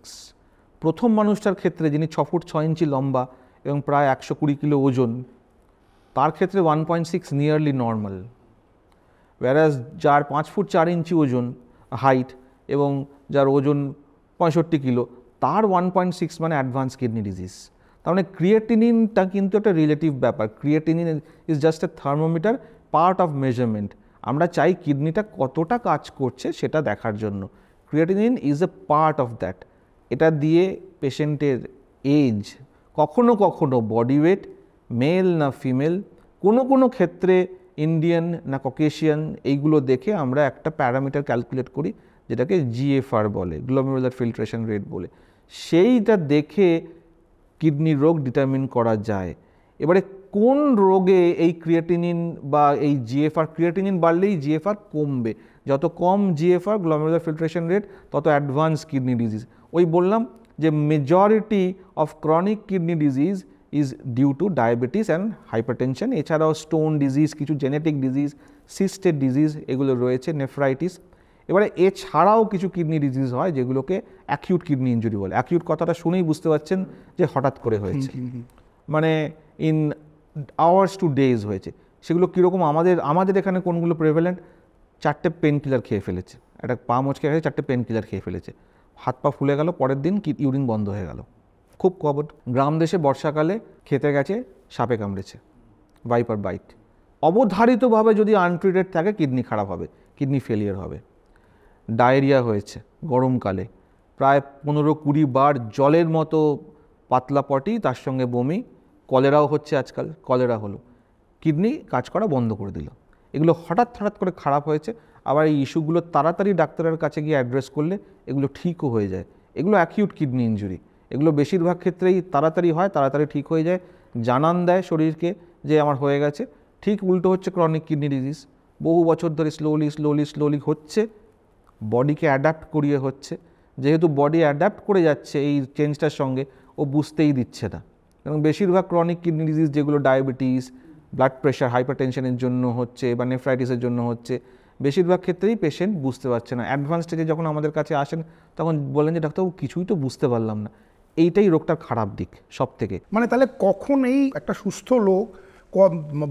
প্রথম মানুষটার ক্ষেত্রে যিনি 6 ফুট 6 ইঞ্চি লম্বা এবং প্রায় 120 কিলো ওজন, তার ক্ষেত্রে 1.6 নিয়ারলি নর্মাল। whereas যার 5 ফুট 4 ইঞ্চি ওজন হাইট এবং যার ওজন 65 কিলো, তার 1.6 মানে অ্যাডভান্স কিডনি ডিজিজ। তার মানে ক্রিয়েটিনিনটা কিন্তু একটা রিলেটিভ ব্যাপার। Creatinine is just a thermometer, part of measurement. আমরা চাই কিডনিটা কতটা কাজ করছে সেটা দেখার জন্য। Creatinine is a part of that. এটা দিয়ে পেশেন্টের এজ, কখনো কখনো বডি ওয়েট, মেল না ফিমেল, কোনো ক্ষেত্রে ইন্ডিয়ান না ককেশিয়ান, এইগুলো দেখে আমরা একটা প্যারামিটার ক্যালকুলেট করি যেটাকে GFR বলে, গ্লোমেরুলার ফিল্ট্রেশন রেট বলে। সেইটা দেখে কিডনি রোগ ডিটারমিন করা যায়। এবারে কোন রোগে এই ক্রিয়েটিনিন বা এই GFR, ক্রিয়েটিনিন বাড়লেই GFR কমবে, যত কম GFR গ্লোমেরুলার ফিল্ট্রেশন রেট তত অ্যাডভান্স কিডনি ডিজিজ। ওই বললাম যে majority of chronic kidney disease is due to diabetes and hypertension. এছাড়াও স্টোন ডিজিজ, কিছু জেনেটিক ডিজিজ, সিস্টেড ডিজিজ এগুলো রয়েছে, নেফ্রাইটিস। এবারে এছাড়াও কিছু কিডনি ডিজিজ হয় যেগুলোকে অ্যাকিউট কিডনি ইনজুরি বলে। অ্যাকিউট কথাটা শুনেই বুঝতে পারছেন যে হঠাৎ করে হয়েছে, মানে ইন আওয়ার্স টু ডেজ হয়েছে। সেগুলো কীরকম, আমাদের এখানে কোনগুলো প্রেভেলেন্ট? 4টে পেন কিলার খেয়ে ফেলেছে, একটা পা মচকে গেছে, 4টে পেন কিলার খেয়ে ফেলেছে, হাত পা ফুলে গেল, পরের দিন ইউরিন বন্ধ হয়ে গেল, খুব কমন। গ্রাম দেশে বর্ষাকালে খেতে গেছে, সাপে কামড়েছে, ভাইপার বাইট। অবধারিতভাবে যদি আনট্রিটেড থাকে কিডনি খারাপ হবে, কিডনি ফেলিয়ার হবে। ডায়রিয়া হয়েছে গরমকালে, প্রায় 15-20 বার জলের মতো পাতলা পটি, তার সঙ্গে বমি। কলেরাও হচ্ছে আজকাল, কলেরা হলো, কিডনি কাজ করা বন্ধ করে দিল। এগুলো হঠাৎ করে খারাপ হয়েছে। আবার এই ইস্যুগুলো তাড়াতাড়ি ডাক্তারের কাছে গিয়ে অ্যাড্রেস করলে এগুলো ঠিকও হয়ে যায়। এগুলো অ্যাকিউট কিডনি ইনজুরি, এগুলো বেশিরভাগ ক্ষেত্রেই তাড়াতাড়ি হয়, তাড়াতাড়ি ঠিক হয়ে যায়, জানান দেয় শরীরকে যে আমার হয়ে গেছে। ঠিক উল্টো হচ্ছে ক্রনিক কিডনি ডিজিজ, বহু বছর ধরে স্লোলি হচ্ছে, বডিকে অ্যাডাপ্ট করিয়ে হচ্ছে। যেহেতু বডি অ্যাডাপ্ট করে যাচ্ছে এই চেঞ্জটার সঙ্গে, ও বুঝতেই দিচ্ছে না। এবং বেশিরভাগ ক্রনিক কিডনি ডিজিজ যেগুলো ডায়াবেটিস, ব্লাড প্রেশার, হাইপারটেনশনের জন্য হচ্ছে বা নেফ্রাইটিসের জন্য হচ্ছে, বেশিরভাগ ক্ষেত্রেই পেশেন্ট বুঝতে পারছে না। অ্যাডভান্স স্টেজে যখন আমাদের কাছে আসেন তখন বলেন যে ডাক্তারবাবু কিছুই তো বুঝতে পারলাম না। এইটাই রোগটার খারাপ দিক সব থেকে। মানে তাহলে কখন এই একটা সুস্থ লোক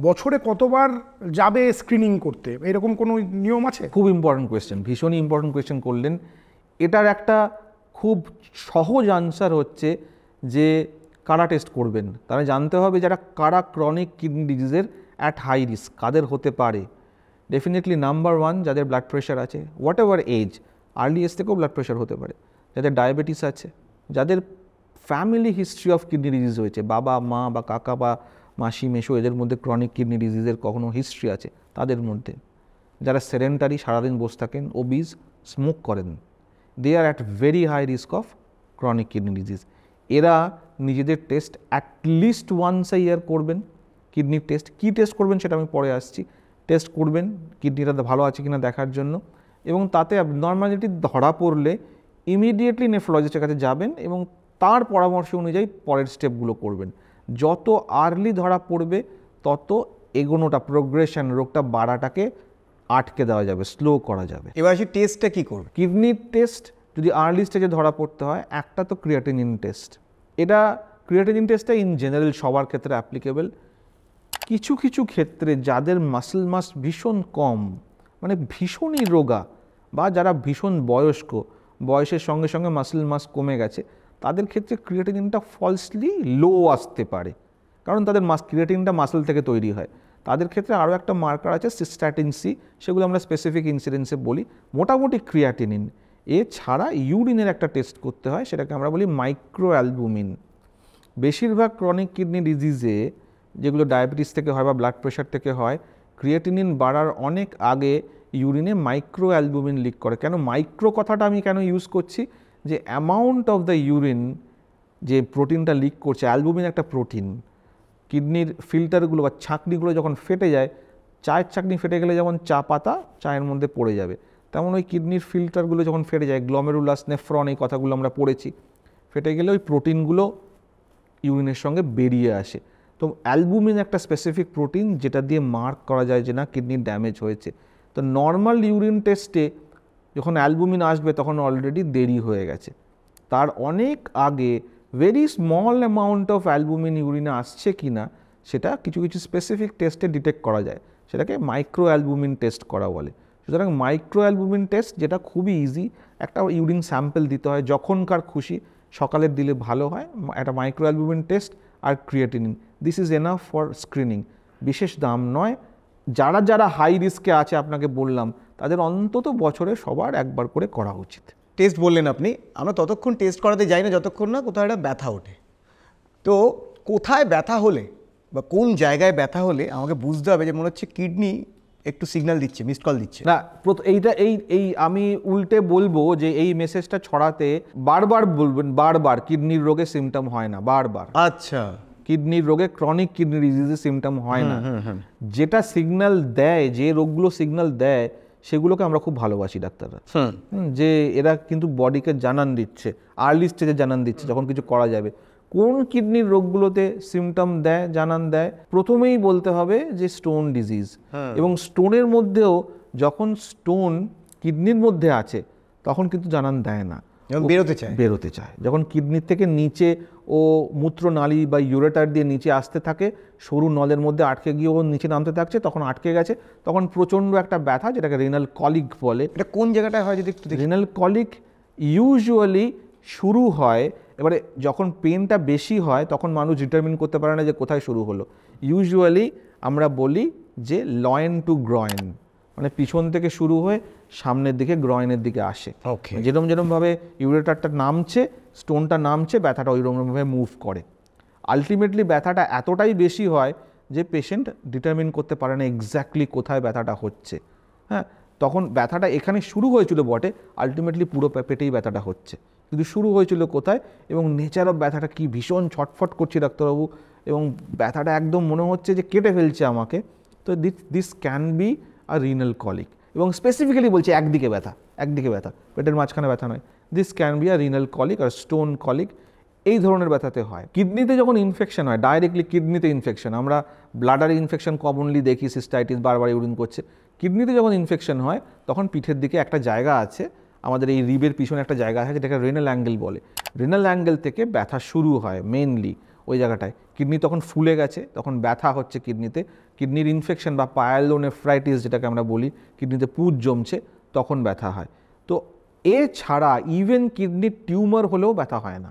বছরে কতবার যাবে স্ক্রিনিং করতে, এরকম কোনো নিয়ম আছে? খুব ইম্পর্টেন্ট কোয়েশ্চেন, ভীষণই ইম্পর্টেন্ট কোয়েশ্চেন করলেন। এটার একটা খুব সহজ আনসার হচ্ছে যে কারা টেস্ট করবেন। তারা জানতে হবে যারা কারা ক্রনিক কিডনি ডিজিজের অ্যাট হাই রিস্ক, কাদের হতে পারে। ডেফিনেটলি নাম্বার 1 যাদের ব্লাড প্রেশার আছে, whatever age, early age থেকেও ব্লাড প্রেশার হতে পারে, যাদের ডায়াবেটিস আছে, যাদের family history of kidney disease হয়েছে, বাবা মা বা কাকা বা মাসি মেশো এদের মধ্যে ক্রনিক কিডনি ডিজিজের কখনো হিস্ট্রি আছে, তাদের মধ্যে যারা সেডেন্টারি, সারাদিন বসে থাকেন, ওবিজ, স্মোক করেন, they are at very high risk of chronic kidney disease. এরা নিজেদের test at least once a year করবেন। কিডনির টেস্ট, কী টেস্ট করবেন সেটা আমি পরে আসছি। টেস্ট করবেন কিডনিটা ভালো আছে কিনা দেখার জন্য, এবং তাতে অ্যাবনর্মালিটি ধরা পড়লে ইমিডিয়েটলি নেফ্রোলজিস্টের কাছে যাবেন এবং তার পরামর্শ অনুযায়ী পরের স্টেপগুলো করবেন। যত আর্লি ধরা পড়বে তত এগোনোটা, প্রোগ্রেশন, রোগটা বাড়াটাকে আটকে দেওয়া যাবে, স্লো করা যাবে। এবার আসি টেস্টটা কী করবে? কিডনির টেস্ট যদি আর্লি স্টেজে ধরা পড়তে হয়, একটা তো ক্রিয়েটিনিন টেস্ট। এটা ক্রিয়েটিনিন টেস্টটা ইন জেনারেল সবার ক্ষেত্রে অ্যাপ্লিকেবল। কিছু কিছু ক্ষেত্রে যাদের মাসল মাস ভীষণ কম, মানে ভীষণই রোগা, বা যারা ভীষণ বয়স্ক, বয়সের সঙ্গে সঙ্গে মাসল মাস কমে গেছে, তাদের ক্ষেত্রে ক্রিয়েটিনিনটা ফলসলি লো আসতে পারে, কারণ তাদের ক্রিয়েটিনিনটা মাসল থেকে তৈরি হয়। তাদের ক্ষেত্রে আরও একটা মার্কার আছে সিস্টাটিন সি, সেগুলো আমরা স্পেসিফিক ইনসিডেন্সে বলি। মোটামুটি ক্রিয়াটিনিন এছাড়া ইউরিনের একটা টেস্ট করতে হয়, সেটাকে আমরা বলি মাইক্রো অ্যালবুমিন। বেশিরভাগ ক্রনিক কিডনি ডিজিজে, যেগুলো ডায়াবেটিস থেকে হয় বা ব্লাড প্রেশার থেকে হয়, ক্রিয়েটিনিন বাড়ার অনেক আগে ইউরিনে মাইক্রো অ্যালবুমিন লিক করে। কেন মাইক্রো কথাটা আমি কেন ইউজ করছি, যে অ্যামাউন্ট অফ দ্য ইউরিন যে প্রোটিনটা লিক করছে, অ্যালবুমিন একটা প্রোটিন, কিডনির ফিল্টারগুলো বা ছাঁকনিগুলো যখন ফেটে যায়, চায়ের ছাঁকনি ফেটে গেলে যেমন চা পাতা চায়ের মধ্যে পড়ে যাবে, তেমন ওই কিডনির ফিল্টারগুলো যখন ফেটে যায়, গ্লোমেরুলাস, নেফ্রন, এই কথাগুলো আমরা পড়েছি, ফেটে গেলে ওই প্রোটিনগুলো ইউরিনের সঙ্গে বেরিয়ে আসে। তো অ্যালবুমিন একটা স্পেসিফিক প্রোটিন যেটা দিয়ে মার্ক করা যায় যে না কিডনির ড্যামেজ হয়েছে। তো নর্মাল ইউরিন টেস্টে যখন অ্যালবুমিন আসবে তখন অলরেডি দেরি হয়ে গেছে। তার অনেক আগে very small amount of albumin ইউরিনে আসছে কি না সেটা কিছু কিছু স্পেসিফিক টেস্টে ডিটেক্ট করা যায়, সেটাকে মাইক্রো অ্যালবুমিন টেস্ট করা বলে। সুতরাং মাইক্রো অ্যালবুমিন টেস্ট, যেটা খুবই ইজি, একটা ইউরিন স্যাম্পল দিতে হয়, যখনকার খুশি সকালের দিলে ভালো হয়, একটা মাইক্রো অ্যালবুমিন টেস্ট আর creatinine, this is enough for screening. বিশেষ দাম নয়। যারা যারা হাই রিস্কে আছে আপনাকে বললাম, তাদের অন্তত বছরে সবার একবার করে করা উচিত। টেস্ট বললেন আপনি, আমরা ততক্ষণ টেস্ট করাতে যাই না যতক্ষণ না কোথাও একটা ব্যথা ওঠে। তো কোথায় ব্যথা হলে বা কোন জায়গায় ব্যথা হলে আমাকে বুঝতে হবে যে মনে হচ্ছে কিডনি একটু সিগন্যাল দিচ্ছে, মিসড কল দিচ্ছে? না, এইটা এই এই আমি উল্টে বলবো যে এই মেসেজটা ছড়াতে বারবার বলবেন, বারবার কিডনির রোগে সিমটম হয় না, বারবার। আচ্ছা, কিডনির রোগে, ক্রনিক কিডনি ডিজিজে সিমটম হয় না। যেটা সিগন্যাল দেয়, যে রোগগুলো সিগন্যাল দেয়, সেগুলোকে আমরা খুব ভালোবাসি ডাক্তাররা, যে এরা কিন্তু বডিকে জানান দিচ্ছে, আর্লি স্টেজে জানান দিচ্ছে যখন কিছু করা যাবে। কোন কিডনির রোগগুলোতে সিমটম দেয়, জানান দেয়, প্রথমেই বলতে হবে যে স্টোন ডিজিজ। এবং স্টোনের মধ্যেও যখন স্টোন কিডনির মধ্যে আছে তখন কিন্তু জানান দেয় না, বেরোতে চায়। যখন কিডনির থেকে নিচে ও মূত্রনালী বা ইউরেটার দিয়ে নিচে আসতে থাকে, সরু নলের মধ্যে আটকে গিয়ে ও নিচে নামতে থাকছে, তখন আটকে গেছে, তখন প্রচণ্ড একটা ব্যথা, যেটাকে রিনাল কলিক বলে। এটা কোন জায়গাটায় হয় যদি একটু দেখি? রিনাল কলিক ইউজুয়ালি শুরু হয়, এবারে যখন পেনটা বেশি হয় তখন মানুষ ডিটারমিন করতে পারে না যে কোথায় শুরু হলো। ইউজুয়ালি আমরা বলি যে লয়েন টু গ্রয়েন, মানে পিছন থেকে শুরু হয়ে সামনের দিকে গ্রয়েনের দিকে আসে। যেরকমভাবে ইউরেটারটা নামছে, স্টোনটা নামছে, ব্যথাটা ওইরকমভাবে মুভ করে। আলটিমেটলি ব্যথাটা এতটাই বেশি হয় যে পেশেন্ট ডিটারমিন করতে পারে না এক্স্যাক্টলি কোথায় ব্যথাটা হচ্ছে। হ্যাঁ, তখন ব্যথাটা এখানে শুরু হয়েছিল বটে, আলটিমেটলি পুরো পেটেই ব্যথাটা হচ্ছে, কিন্তু শুরু হয়েছিল কোথায় এবং নেচার অফ ব্যথাটা কি ভীষণ ছটফট করছে ডাক্তারবাবু, এবং ব্যথাটা একদম মনে হচ্ছে যে কেটে ফেলছে আমাকে। তো this can be a renal colic. এবং স্পেসিফিক্যালি বলছি একদিকে ব্যথা, পেটের মাঝখানে ব্যথা নয়। This can be a renal colic আর স্টোন কলিক, এই ধরনের ব্যথাতে হয়। কিডনিতে যখন ইনফেকশন হয়, ডাইরেক্টলি কিডনিতে ইনফেকশন, আমরা ব্লাডারে ইনফেকশন কমনলি দেখি, সিস্টাইটিস, বারবার ইউরিন করছে। কিডনিতে যখন ইনফেকশন হয় তখন পিঠের দিকে একটা জায়গা আছে, আমাদের এই রিবের পিছনে একটা জায়গা আছে যেটাকে রেনাল অ্যাঙ্গেল বলে। রেনাল অ্যাঙ্গেল থেকে ব্যথা শুরু হয় মেনলি ওই জায়গাটায়। কিডনি তখন ফুলে গেছে, তখন ব্যথা হচ্ছে কিডনিতে। কিডনির ইনফেকশন বা পায়ালোনেফ্রাইটিস যেটাকে আমরা বলি, কিডনিতে পুঁজ জমছে, তখন ব্যথা হয়। তো এছাড়া ইভেন কিডনির টিউমার হলেও ব্যথা হয় না,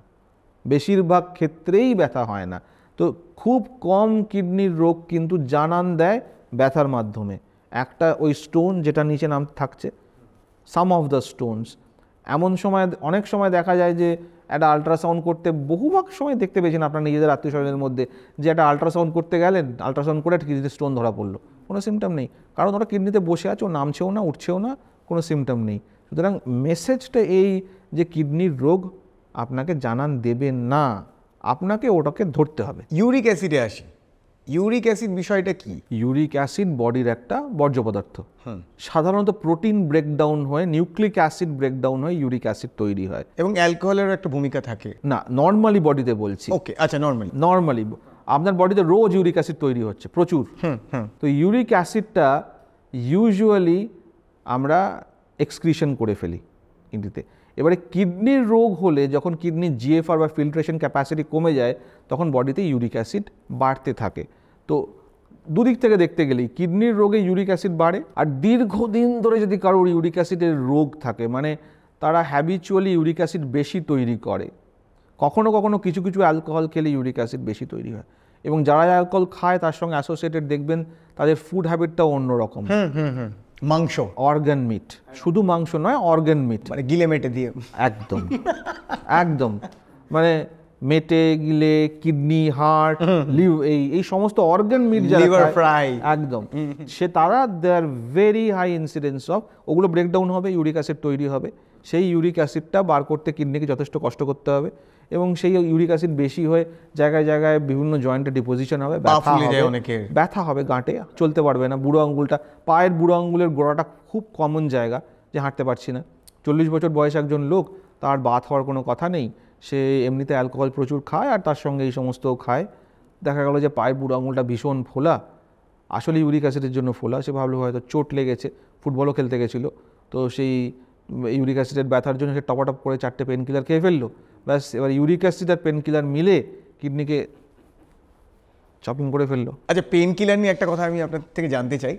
বেশিরভাগ ক্ষেত্রেই ব্যথা হয় না। তো খুব কম কিডনির রোগ কিন্তু জানান দেয় ব্যথার মাধ্যমে। একটা ওই স্টোন যেটা নিচে নামতে থাকছে, সাম অফ দ্য স্টোনস, এমন সময় অনেক সময় দেখা যায় যে একটা আল্ট্রাসাউন্ড করতে, বহুভাগ সময় দেখতে পেয়েছেন আপনার নিজেদের আত্মীয় স্বজনের মধ্যে, যে একটা আল্ট্রাসাউন্ড করতে গেলেন, আল্ট্রাসাউন্ড করে কিডনিতে স্টোন ধরা পড়লো, কোনো সিমটম নেই, কারণ ওরা কিডনিতে বসে আছে, ও নামছেও না, উঠছেও না, কোনো সিমটম নেই। সুতরাং মেসেজটা এই যে কিডনির রোগ আপনাকে জানান দেবে না, আপনাকে ওটাকে ধরতে হবে। ইউরিক অ্যাসিডে আসি, ইউরিক অ্যাসিড বিষয়টা কি? ইউরিক অ্যাসিড বডির একটা বর্জ্য পদার্থ। সাধারণত প্রোটিন ব্রেকডাউন হয়ে, নিউক্লিক অ্যাসিড ব্রেকডাউন হয়ে ইউরিক অ্যাসিড তৈরি হয়। এবং অ্যালকোহলেরও একটা ভূমিকা থাকে? না, নর্মালি বডিতে বলছি। ওকে, আচ্ছা, নর্মালি আপনার বডিতে রোজ ইউরিক অ্যাসিড তৈরি হচ্ছে প্রচুর। তো ইউরিক অ্যাসিডটা ইউজুয়ালি আমরা এক্সক্রিশন করে ফেলি কিডনিতে। এবারে কিডনির রোগ হলে, যখন কিডনির জিএফআর বা ফিল্ট্রেশন ক্যাপাসিটি কমে যায়, তখন বডিতে ইউরিক অ্যাসিড বাড়তে থাকে। তো দুদিক থেকে দেখতে গেলেই কিডনির রোগে ইউরিক অ্যাসিড বাড়ে, আর দীর্ঘদিন ধরে যদি কারোর ইউরিক অ্যাসিডের রোগ থাকে, মানে তারা হ্যাবিচুয়ালি ইউরিক অ্যাসিড বেশি তৈরি করে, কখনো কখনো কিছু কিছু অ্যালকোহল খেলে ইউরিক অ্যাসিড বেশি তৈরি হয়, এবং যারা অ্যালকোহল খায় তার সঙ্গে অ্যাসোসিয়েটেড দেখবেন তাদের ফুড হ্যাবিটটাও অন্যরকম। মাংস, অর্গান মিট, শুধু মাংস নয়, অর্গান মিট, মানে গিলে মেটে দিয়ে। একদম একদম, মানে মেটে গিলে কিডনি, হার্ট, এই সমস্ত অর্গান মিট, লিভার ফ্রাই, একদম, সে তারা they are very high incidence of, ওগুলো ব্রেকডাউন হবে, ইউরিক অ্যাসিড তৈরি হবে, সেই ইউরিক অ্যাসিডটা বার করতে কিডনিকে যথেষ্ট কষ্ট করতে হবে, এবং সেই ইউরিক অ্যাসিড বেশি হয়ে জায়গায় জায়গায় বিভিন্ন জয়েন্টে ডিপোজিশন হবে, ব্যথা হবে, গাঁটে চলতে পারবে না, বুড়ো আঙ্গুলটা, পায়ের বুড়ো আঙ্গুলের গোড়াটা খুব কমন জায়গা যে হাঁটতে পারছি না। 40 বছর বয়স একজন লোক, তার বাত হওয়ার কোনো কথা নেই, সে এমনিতে অ্যালকোহল প্রচুর খায় আর তার সঙ্গে এই সমস্ত খায়, দেখা গেল যে পায়ের বুড়ো আঙুলটা ভীষণ ফোলা, আসলে ইউরিক অ্যাসিডের জন্য ফোলা, সে ভাবলো হয়তো চোট লেগেছে, ফুটবলও খেলতে গেছিলো, তো সেই ইউরিক অ্যাসিডের ব্যথার জন্য সে টপাটপ করে 4টে পেন কিলার খেয়ে ফেললো, ব্যাস এবার ইউরিক অ্যাসিড আর পেন কিলার মিলে কিডনিকে চপিং করে ফেললো। আচ্ছা, পেন কিলার নিয়ে একটা কথা আমি আপনার থেকে জানতে চাই,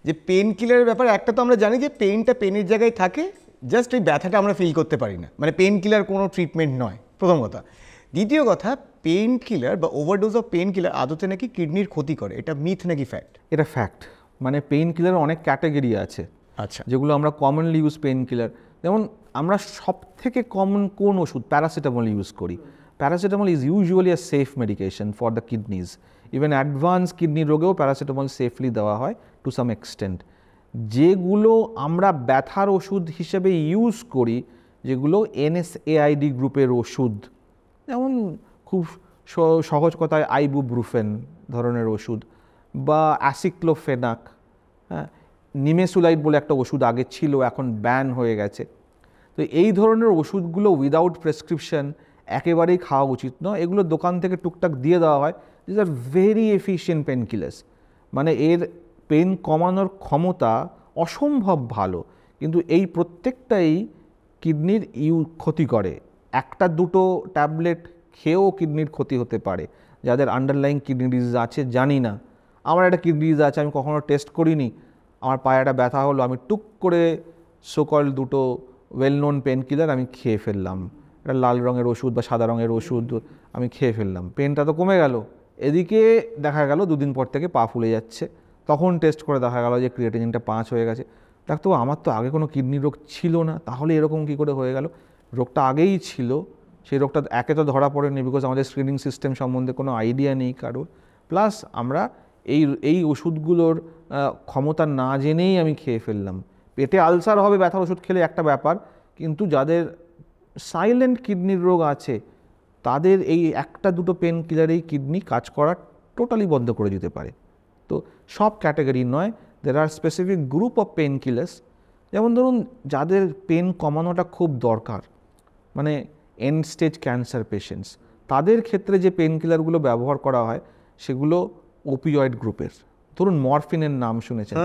যে পেন কিলারের ব্যাপারে একটা তো আমরা জানি যে পেনটা পেনের জায়গায় থাকে, জাস্ট এই ব্যথাটা আমরা ফিল করতে পারি না, মানে পেন কিলার কোনো ট্রিটমেন্ট নয়, প্রথম কথা। দ্বিতীয় কথা, পেন কিলার বা ওভারডোজ অফ পেন কিলার আদতে নাকি কিডনির ক্ষতি করে, এটা মিথ নাকি ফ্যাক্ট? এটা ফ্যাক্ট, মানে পেইন কিলার অনেক ক্যাটাগরি আছে, আচ্ছা, যেগুলো আমরা কমনলি ইউজ পেইন কিলার, যেমন আমরা সব থেকে কমন কোন ওষুধ, প্যারাসিটামল ইউজ করি। Paracetamol is usually a safe medication for the kidneys, even advance kidney রোগেও প্যারাসিটামল সেফলি দেওয়া হয় টু সাম এক্সটেন্ট। যেগুলো আমরা ব্যথার ওষুধ হিসেবে ইউজ করি, যেগুলো NSAID গ্রুপের ওষুধ, যেমন খুব সহজ কথায় আইবুপ্রোফেন ধরনের ওষুধ, বা অ্যাসিক্লোফেনাক, হ্যাঁ, নিমেসুলাইড বলে একটা ওষুধ আগে ছিল, এখন ব্যান হয়ে গেছে। তো এই ধরনের ওষুধগুলো উইদাউট প্রেসক্রিপশন একেবারেই খাওয়া উচিত নয়, এগুলো দোকান থেকে টুকটাক দিয়ে দেওয়া হয়। This are very efficient pain killers, মানে এর পেন কমানোর ক্ষমতা অসম্ভব ভালো, কিন্তু এই প্রত্যেকটাই কিডনির ক্ষতি করে। একটা দুটো ট্যাবলেট খেয়েও কিডনির ক্ষতি হতে পারে, যাদের আন্ডারলাইং কিডনি ডিজিজ আছে জানি না। আমার একটা কিডনি ডিজিজ আছে, আমি কখনো টেস্ট করিনি, আমার পায়ে একটা ব্যথা হলো, আমি টুক করে সোকল দুটো ওয়েল নোন পেন কিলার আমি খেয়ে ফেললাম, একটা লাল রঙের ওষুধ বা সাদা রঙের ওষুধ আমি খেয়ে ফেললাম, পেনটা তো কমে গেল। এদিকে দেখা গেল 2 দিন পর থেকে পা ফুলে যাচ্ছে, তখন টেস্ট করে দেখা গেল যে ক্রিয়েটিনিনটা 5 হয়ে গেছে। ডাক্তার, আমার তো আগে কোনো কিডনি রোগ ছিল না, তাহলে এরকম কী করে হয়ে গেল? রোগটা আগেই ছিল, সেই রোগটা একে তো ধরা পড়েনি, বিকজ আমাদের স্ক্রিনিং সিস্টেম সম্বন্ধে কোনো আইডিয়া নেই কারোর, প্লাস আমরা এই ওষুধগুলোর ক্ষমতা না জেনেই আমি খেয়ে ফেললাম। পেটে আলসার হবে ব্যথার ওষুধ খেলে একটা ব্যাপার, কিন্তু যাদের সাইলেন্ট কিডনির রোগ আছে তাদের এই একটা দুটো পেন কিলারেই কিডনি কাজ করা টোটালি বন্ধ করে দিতে পারে। তো সব ক্যাটাগরি নয়, there are specific group of painkillers, যেমন ধরুন যাদের পেন কমানোটা খুব দরকার, মানে এন্ড স্টেজ ক্যান্সার পেশেন্টস, তাদের ক্ষেত্রে যে পেন কিলারগুলো ব্যবহার করা হয় সেগুলো ওপিওয়েড গ্রুপের, ধরুন মরফিনের নাম শুনেছেন,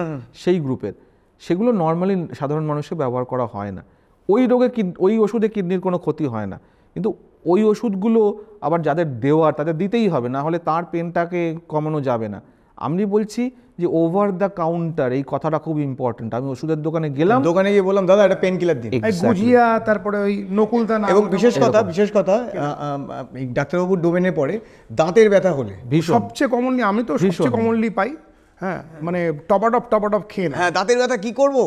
সেই গ্রুপের, সেগুলো নর্মালি সাধারণ মানুষকে ব্যবহার করা হয় না। ওই রোগে ওই ওষুধে কিডনির কোনো ক্ষতি হয় না, কিন্তু ওই ওষুধগুলো আবার যাদের দেওয়ার তাদের দিতেই হবে, না হলে তার পেনটাকে কমানো যাবে না। আমি বলছি যে ওভার দ্য কাউন্টার, এই কথাটা খুব ইম্পর্টেন্ট। আমি ওষুধের দোকানে গেলাম, দোকানে গিয়ে বললাম দাদা একটা পেন কিলার দিন, গুজিয়া, তারপরে ওই নকুলদানা, এবং বিশেষ কথা ডাক্তারবাবুর ডোমেনে পড়ে দাঁতের ব্যথা হলে সবচেয়ে কমনলি, আমি তো সবচেয়ে কমনলি পাই, হ্যাঁ, মানে টপাটপ খেয়ে না, হ্যাঁ দাঁতের ব্যথা কি করবো।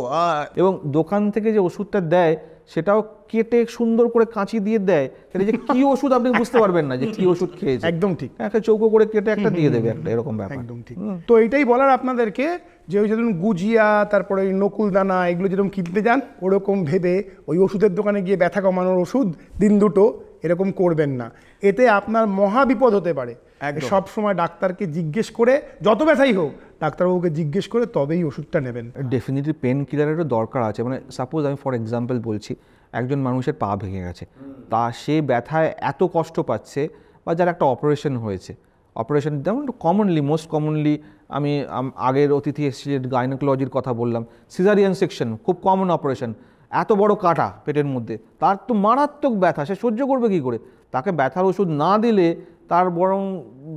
এবং দোকান থেকে যে ওষুধটা দেয় সেটাও কেটে সুন্দর করে কাঁচি দিয়ে দেয়, সেটা যে কি ওষুধ আপনি বুঝতে পারবেন না যে কি ওষুধ খেয়েছে। একদম ঠিক, একটা চৌকো করে কেটে একটা দিয়ে দেবে, একটা এরকম ব্যাপার। একদম ঠিক। তো এইটাই বলার আপনাদেরকে যে ওই যেরকম গুজিয়া, তারপরে ওই নকুলদানা, এগুলো যেরকম কিনতে যান ওরকম ভেবে ওই ওষুধের দোকানে গিয়ে ব্যথা কমানোর ওষুধ দিন দুটো এরকম করবেন না, এতে আপনার মহা বিপদ হতে পারে। সব সময় ডাক্তারকে জিজ্ঞেস করে, যত ব্যথাই হোক ডাক্তারবাবুকে জিজ্ঞেস করে তবেই ওষুধটা নেবেন। ডেফিনেটলি পেন কিলারেরও দরকার আছে। মানে সাপোজ আমি ফর এক্সাম্পল বলছি, একজন মানুষের পা ভেঙে গেছে, তা সে ব্যথায় এত কষ্ট পাচ্ছে, বা যার একটা অপারেশন হয়েছে, অপারেশন যেমন মোস্ট কমনলি আমি আগের অতিথি এসেছে গাইনোকোলজির কথা বললাম, সিজারিয়ান সেকশন খুব কমন অপারেশন, এত বড় কাটা পেটের মধ্যে, তার তো মারাত্মক ব্যথা, সে সহ্য করবে কী করে? তাকে ব্যথার ওষুধ না দিলে তার বরং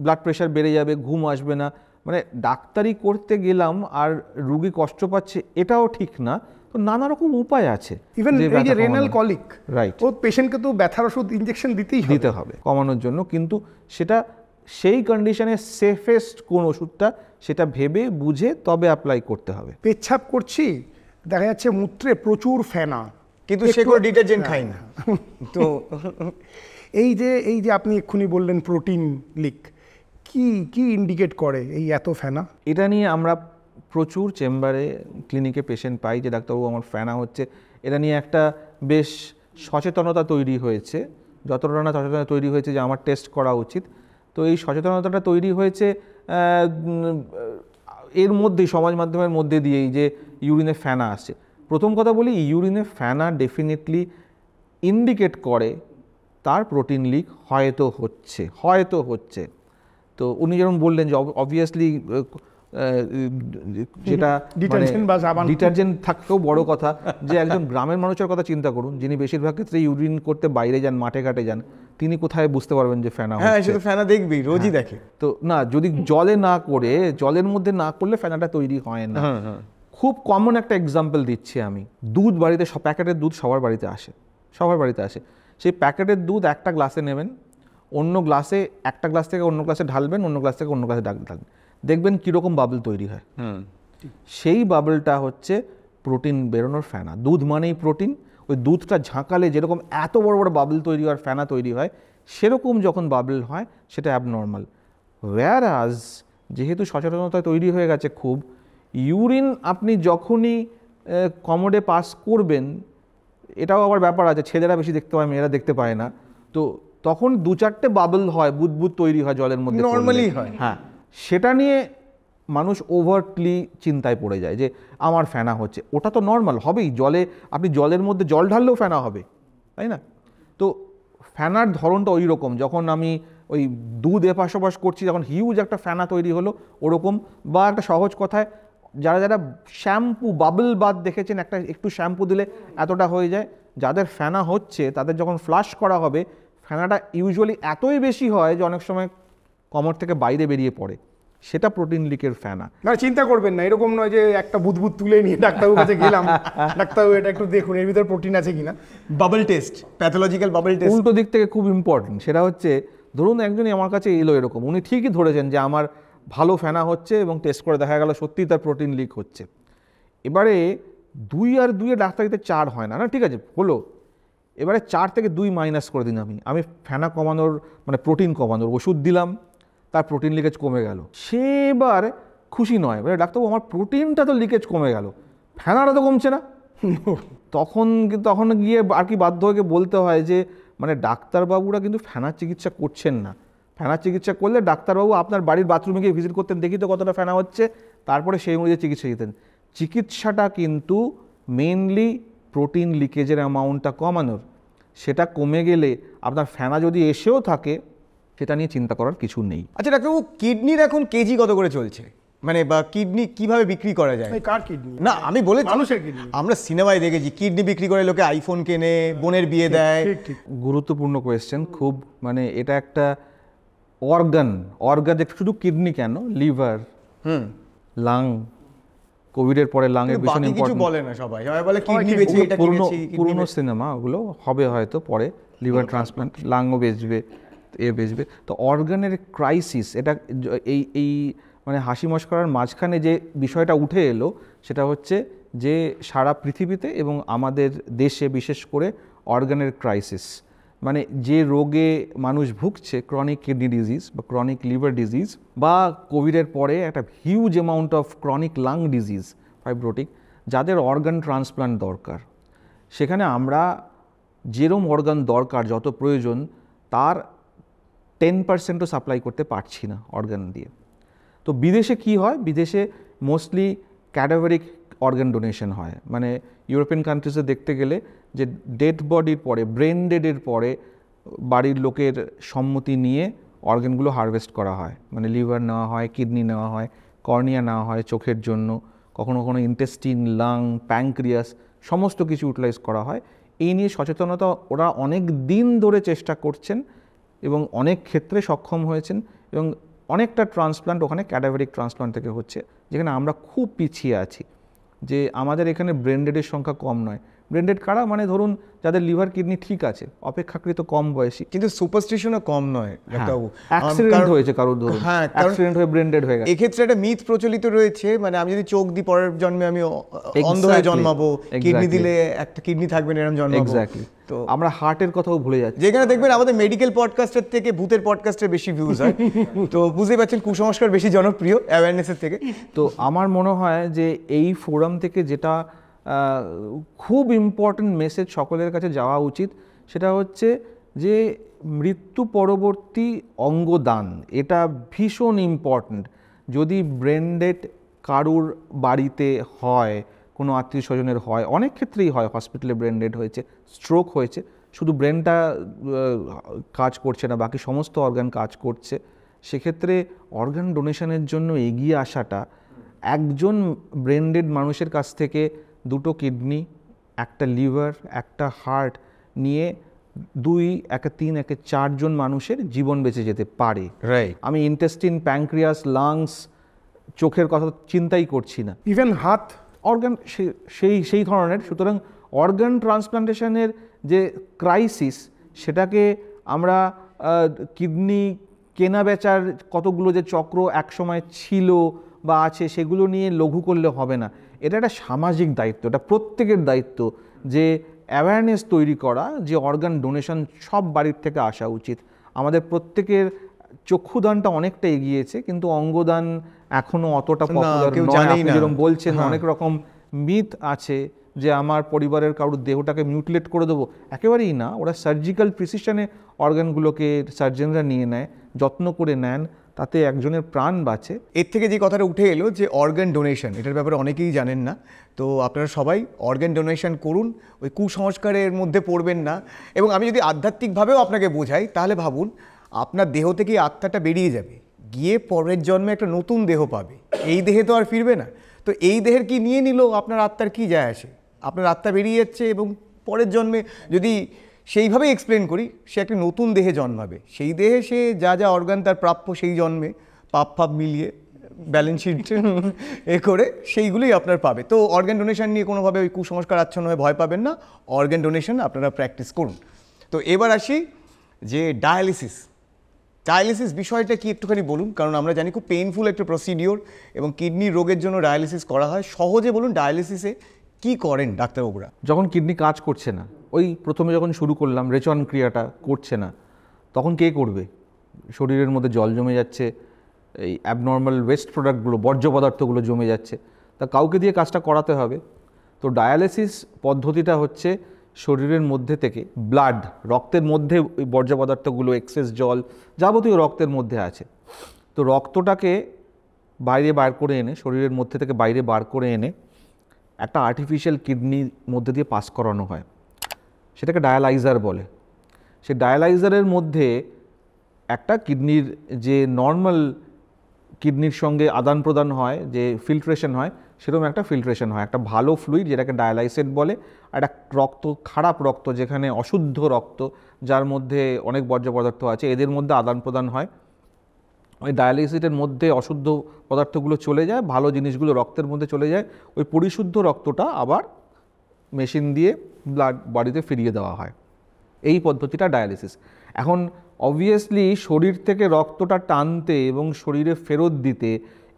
ব্লাড প্রেশার বেড়ে যাবে, ঘুম আসবে না, মানে ডাক্তারি করতে গেলাম আর রুগী কষ্ট পাচ্ছে এটাও ঠিক না, তো নানা রকম উপায় আছে ইভেন এই যে রেনাল কলিক, রাইট, ও পেশেন্টকে তো ব্যথার ওষুধ ইনজেকশন দিতে হবে কমানোর জন্য, কিন্তু সেটা সেই কন্ডিশনে সেফেস্ট কোন ওষুধটা সেটা ভেবে বুঝে তবে অ্যাপ্লাই করতে হবে। পেচ্ছাপ করছি, দেখা যাচ্ছে মূত্রে প্রচুর ফেনা, কিন্তু সে কোনো ডিটারজেন্ট খায় না। তো এই যে আপনি এক্ষুনি বললেন প্রোটিন লিক, কি ইন্ডিকেট করে এই এত ফেনা? এটা নিয়ে আমরা প্রচুর চেম্বারে ক্লিনিকে পেশেন্ট পাই যে ডাক্তারবাবু আমার ফেনা হচ্ছে। এটা নিয়ে একটা বেশ সচেতনতা তৈরি হয়েছে, যতটা না সচেতনতা তৈরি হয়েছে যে আমার টেস্ট করা উচিত। তো এই সচেতনতাটা তৈরি হয়েছে এর মধ্যেই, সমাজ মাধ্যমের মধ্যে দিয়েই, যে ইউরিনে ফেনা আসছে। প্রথম কথা বলি, ইউরিনে ফেনা ডেফিনেটলি ইন্ডিকেট করে তার প্রোটিন লিক হয়তো হচ্ছে। তো উনি যেমন বললেন যে অবভিয়াসলি যেটা ডিটারজেন্ট থাকতেও বড় কথা, যে একজন গ্রামের মানুষের কথা চিন্তা করুন, যিনি বেশিরভাগ ক্ষেত্রে ইউরিন করতে বাইরে যান, মাঠে ঘাটে যান, তিনি কোথায় বুঝতে পারবেন যে ফেনা হ্যাঁ, হচ্ছে? সে তো ফেনা দেখবি, রোজই দেখে। তো না, যদি জলের মধ্যে না করলে ফেনাটা তৈরি হয় না। খুব কমন একটা এক্সাম্পল দিচ্ছি আমি। দুধ বাড়িতে, প্যাকেটের দুধ সবার বাড়িতে আসে। সেই প্যাকেটের দুধ একটা গ্লাসে নেবেন, অন্য গ্লাসে, একটা গ্লাস থেকে অন্য গ্লাসে ঢালবেন, অন্য গ্লাস থেকে অন্য গ্লাসে ঢালবেন, দেখবেন কীরকম বাবল তৈরি হয়। সেই বাবলটা হচ্ছে প্রোটিন বেরোনোর ফেনা। দুধ মানেই প্রোটিন, ওই দুধটা ঝাঁকালে যেরকম এত বড় বড় বাবল তৈরি হয়, ফেনা তৈরি হয়, সেরকম যখন বাবল হয় সেটা অ্যাবনর্মাল। ওয়্যারাজ যেহেতু সচেতনতা তৈরি হয়ে গেছে খুব, ইউরিন আপনি যখনই কমোডে পাস করবেন, এটাও আবার ব্যাপার আছে, ছেলেরা বেশি দেখতে পায়, মেয়েরা দেখতে পায় না, তো তখন 2-4টে বাবল হয়, বুদবুদ তৈরি হয় জলের মধ্যে, নর্মালি হয়। হ্যাঁ, সেটা নিয়ে মানুষ ওভারটলি চিন্তায় পড়ে যায় যে আমার ফেনা হচ্ছে। ওটা তো নর্মাল হবেই, আপনি জলের মধ্যে জল ঢাললেও ফেনা হবে, তাই না? তো ফেনার ধরনটা ওই রকম, যখন আমি ওই দুধ এপাশ ওপাশ করছি, যখন হিউজ একটা ফেনা তৈরি হলো ওরকম। বা একটা সহজ কথায়, যারা শ্যাম্পু বাবল বাথ দেখেছেন, একটু শ্যাম্পু দিলে এতটা হয়ে যায়, যাদের ফেনা হচ্ছে তাদের যখন ফ্লাশ করা হবে, ফেনাটা ইউজুয়ালি এতই বেশি হয় যে অনেক সময় কোমর থেকে বাইরে বেরিয়ে পড়ে, সেটা প্রোটিন লিকের ফেনা। না, চিন্তা করবেন না, এরকম নয় যে একটা বুদবুদ তুলে নিয়ে ডাক্তারবাবুর কাছে গেলাম, ডাক্তারবাবু এটা একটু দেখুন এর ভিতরে প্রোটিন আছে কিনা। Bubble test, pathological bubble test উল্টো দিক থেকে খুব ইম্পর্টেন্ট। সেটা হচ্ছে, ধরুন একজনই আমার কাছে এলো এরকম, উনি ঠিকই ধরেছেন যে আমার ভালো ফেনা হচ্ছে এবং টেস্ট করে দেখা গেল সত্যিই তার প্রোটিন লিক হচ্ছে। এবারে 2 আর 2 ডাক্তারিতে 4 হয় না, ঠিক আছে হলো, এবারে 4 থেকে 2 মাইনাস করে দিন, আমি ফেনা কমানোর মানে প্রোটিন কমানোর ওষুধ দিলাম, তার প্রোটিন লিকেজ কমে গেল। সে এবার খুশি নয়, এবারে ডাক্তারবাবু আমার প্রোটিনটা তো লিকেজ কমে গেল, ফেনাটা তো কমছে না। তখন গিয়ে আর কি বাধ্য হয়ে বলতে হয় যে মানে ডাক্তারবাবুরা কিন্তু ফেনার চিকিৎসা করছেন না। ফেনার চিকিৎসা করলে ডাক্তারবাবু আপনার বাড়ির বাথরুমে গিয়ে ভিজিট করতেন, দেখি তো কতটা ফেনা হচ্ছে, তারপরে সেই অনুযায়ী চিকিৎসা দিতেন। চিকিৎসাটা কিন্তু মেনলি প্রোটিন লিকেজের অ্যামাউন্টটা কমানোর। সেটা কমে গেলে আপনার ফেনা যদি এসেও থাকে, সেটা নিয়ে চিন্তা করার কিছু নেই। আচ্ছা ডাক্তারবাবু, কিডনির এখন কেজি কত করে চলছে? মানে বা কিডনি কিভাবে বিক্রি করা যায়? কার কিডনি? না, আমি বলেছি মানুষের কিডনি। আমরা সিনেমায় দেখেছি কিডনি বিক্রি করে লোকে আইফোন কেনে, বোনের বিয়ে দেয়। ঠিক। গুরুত্বপূর্ণ কোয়েশ্চেন খুব, মানে এটা একটা অর্গান, শুধু কিডনি কেন, লিভার, লাং, কোভিডের পরে লাংয়ের ভীষণ বাকি কিছু ইম্পর্টেন্ট। বলে না, সবাই বলে কিডনি বেচি, এটা কিনেছি। পুরনো সিনেমা ওগুলো হবে হয়তো পরে, লিভার ট্রান্সপ্লান্ট, লাংও বেচবে, বেচবে। তো অর্গানের ক্রাইসিস, এটা এই মানে হাসি মশকরার মাঝখানে যে বিষয়টা উঠে এলো, সেটা হচ্ছে যে সারা পৃথিবীতে এবং আমাদের দেশে বিশেষ করে অর্গানের ক্রাইসিস, মানে যে রোগে মানুষ ভুগছে, ক্রনিক কিডনি ডিজিজ বা ক্রনিক লিভার ডিজিজ, বা কোভিডের পরে একটা huge amount of chronic lung disease, fibrotic, যাদের অর্গান ট্রান্সপ্লান্ট দরকার। সেখানে আমরা যেরম অর্গান দরকার, যত প্রয়োজন, তার 10%ও সাপ্লাই করতে পারছি না অর্গান দিয়ে। তো বিদেশে কি হয়, বিদেশে মোস্টলি ক্যাডাভারিক অর্গান ডোনেশন হয়। মানে ইউরোপিয়ান কান্ট্রিজে দেখতে গেলে যে ডেড বডির পরে, ব্রেন ডেডের পরে বাড়ির লোকের সম্মতি নিয়ে অর্গানগুলো হারভেস্ট করা হয়। মানে লিভার নেওয়া হয়, কিডনি নেওয়া হয়, কর্নিয়া নেওয়া হয় চোখের জন্য, কখনো কখনো ইন্টেস্টিন, লাং, প্যাঙ্ক্রিয়াস, সমস্ত কিছু ইউটিলাইজ করা হয়। এই নিয়ে সচেতনতা ওরা অনেক দিন ধরে চেষ্টা করছেন এবং অনেক ক্ষেত্রে সক্ষম হয়েছেন। এবং অনেকটা ট্রান্সপ্লান্ট ওখানে ক্যাডাভারিক ট্রান্সপ্লান্ট থেকে হচ্ছে, যেখানে আমরা খুব পিছিয়ে আছি। যে আমাদের এখানে ব্রেন ডেডের সংখ্যা কম নয়। ব্রেন ডেড কারা, মানে ধরুন যাদের লিভার কিডনি ঠিক আছে, অপেক্ষাকৃত কম বয়সী, কিন্তু সুপারস্টিশনও কম নয় ডাক্তারবাবু। অ্যাক্সিডেন্ট হয়েছে কারোর, ধরুন হ্যাঁ, অ্যাক্সিডেন্ট হয়ে ব্রেন ডেড হয়ে গেছে। এক্ষেত্রে একটা মিথ প্রচলিত রয়েছে, মানে আমি যদি চোখ দিই পরের জন্মে আমি অন্ধ হয়ে জন্মাবো, কিডনি দিলে একটা কিডনি থাকবে না এরকম জন্মাবো। এক্স্যাক্টলি। তো আমরা হার্টের কথাও ভুলে যাচ্ছি, যেখানে দেখবেন আমাদের মেডিকেল পডকাস্টের থেকে ভূতের পডকাস্টের বেশি ভিউজ হয়। তো বুঝতেই পারছেন কুসংস্কার বেশি জনপ্রিয় অ্যাওয়ারনেসের থেকে। তো আমার মনে হয় যে এই ফোরাম থেকে যেটা খুব ইম্পর্ট্যান্ট মেসেজ সকলের কাছে যাওয়া উচিত, সেটা হচ্ছে যে মৃত্যু পরবর্তী অঙ্গদান, এটা ভীষণ ইম্পর্ট্যান্ট। যদি ব্রেন ডেড কারুর বাড়িতে হয়, কোনো আত্মীয় স্বজনের হয়, অনেক ক্ষেত্রেই হয়, হসপিটালে ব্রেন ডেড হয়েছে, স্ট্রোক হয়েছে, শুধু ব্রেনটা কাজ করছে না, বাকি সমস্ত অর্গান কাজ করছে, সেক্ষেত্রে অর্গান ডোনেশনের জন্য এগিয়ে আসাটা, একজন ব্রেন ডেড মানুষের কাছ থেকে 2টো কিডনি, একটা লিভার, একটা হার্ট নিয়ে 2, 1, 3, 1, 4 জন মানুষের জীবন বেঁচে যেতে পারে। রাইট। আমি ইন্টেস্টিন, প্যানক্রিয়াস, লাংস, চোখের কথা চিন্তাই করছি না, ইভেন হাত, অর্গান সেই ধরনের। সুতরাং অর্গান ট্রান্সপ্লান্টেশনের যে ক্রাইসিস, সেটাকে আমরা কিডনি কেনা বেচার কতগুলো যে চক্র একসময় ছিল বা আছে, সেগুলো নিয়ে লঘু করলে হবে না। এটা একটা সামাজিক দায়িত্ব, এটা প্রত্যেকের দায়িত্ব যে অ্যাওয়ারনেস তৈরি করা, যে অর্গান ডোনেশন সব বাড়ির থেকে আসা উচিত। আমাদের প্রত্যেকের চক্ষুদানটা অনেকটা এগিয়েছে, কিন্তু অঙ্গদান এখনো অতটা পপুলার কেউ নয়। জানেই আপনি না। যেরকম বলছেন, হ্যাঁ। অনেক রকম মিথ আছে যে আমার পরিবারের কারোর দেহটাকে মিউটিলেট করে দেবো, একেবারেই না। ওরা সার্জিক্যাল প্রিসিশনে অর্গানগুলোকে সার্জনরা নিয়ে নেয়, যত্ন করে নেন, তাতে একজনের প্রাণ বাঁচে। এর থেকে যে কথাটা উঠে এলো যে অর্গান ডোনেশন, এটার ব্যাপারে অনেকেই জানেন না। তো আপনারা সবাই অর্গান ডোনেশন করুন, ওই কুসংস্কারের মধ্যে পড়বেন না। এবং আমি যদি আধ্যাত্মিকভাবেও আপনাকে বোঝাই, তাহলে ভাবুন আপনার দেহ থেকে আত্মাটা বেরিয়ে যাবে, গিয়ে পরের জন্মে একটা নতুন দেহ পাবে। এই দেহে তো আর ফিরবে না। তো এই দেহের কি নিয়ে নিল, আপনার আত্মার কি যায় আসে? আপনার আত্মা বেরিয়ে যাচ্ছে এবং পরের জন্মে যদি সেইভাবে এক্সপ্লেন করি, সে একটা নতুন দেহে জন্মাবে। সেই দেহে সে যা যা অর্গান তার প্রাপ্য, সেই জন্মে পাপ মিলিয়ে ব্যালেন্স শিট করে সেইগুলোই আপনার পাবে। তো অর্গান ডোনেশন নিয়ে কোনোভাবে ওই কুসংস্কার আচ্ছন্ন হয়ে ভয় পাবেন না, অর্গান ডোনেশন আপনারা প্র্যাকটিস করুন। তো এবার আসি যে ডায়ালিসিস বিষয়টা কি একটুখানি বলুন, কারণ আমরা জানি খুব পেইনফুল একটা প্রসিডিওর এবং কিডনি রোগের জন্য ডায়ালিসিস করা হয়। সহজে বলুন ডায়ালিসিসে কি করেন ডাক্তারবাবুরা? যখন কিডনি কাজ করছে না, ওই প্রথমে যখন শুরু করলাম, রেচন ক্রিয়াটা করছে না, তখন কে করবে? শরীরের মধ্যে জল জমে যাচ্ছে, এই অ্যাবনর্মাল ওয়েস্ট প্রোডাক্টগুলো, বর্জ্য পদার্থগুলো জমে যাচ্ছে, তা কাউকে দিয়ে কাজটা করাতে হবে। তো ডায়ালিসিস পদ্ধতিটা হচ্ছে শরীরের মধ্যে থেকে ব্লাড, রক্তের মধ্যে ওই বর্জ্য পদার্থগুলো, এক্সেস জল, যাবতীয় রক্তের মধ্যে আছে, তো রক্তটাকে বাইরে বার করে এনে, শরীরের মধ্যে থেকে বাইরে বার করে এনে একটা আর্টিফিশিয়াল কিডনির মধ্যে দিয়ে পাস করানো হয়, সেটাকে ডায়ালাইজার বলে। সে ডায়ালাইজারের মধ্যে একটা কিডনির যে নর্মাল কিডনির সঙ্গে আদান প্রদান হয়, যে ফিল্ট্রেশন হয়, সেরকম একটা ফিল্ট্রেশন হয়, একটা ভালো ফ্লুইড যেটাকে ডায়ালাইসেট বলে, আর একটা রক্ত, খারাপ রক্ত, যেখানে অশুদ্ধ রক্ত, যার মধ্যে অনেক বর্জ্য পদার্থ আছে, এদের মধ্যে আদান প্রদান হয়। ওই ডায়ালাইসিসের মধ্যে অশুদ্ধ পদার্থগুলো চলে যায়, ভালো জিনিসগুলো রক্তের মধ্যে চলে যায়, ওই পরিশুদ্ধ রক্তটা আবার মেশিন দিয়ে ব্লাড বডিতে ফিরিয়ে দেওয়া হয়। এই পদ্ধতিটা ডায়ালিসিস। এখন অবভিয়াসলি শরীর থেকে রক্তটা টানতে এবং শরীরে ফেরত দিতে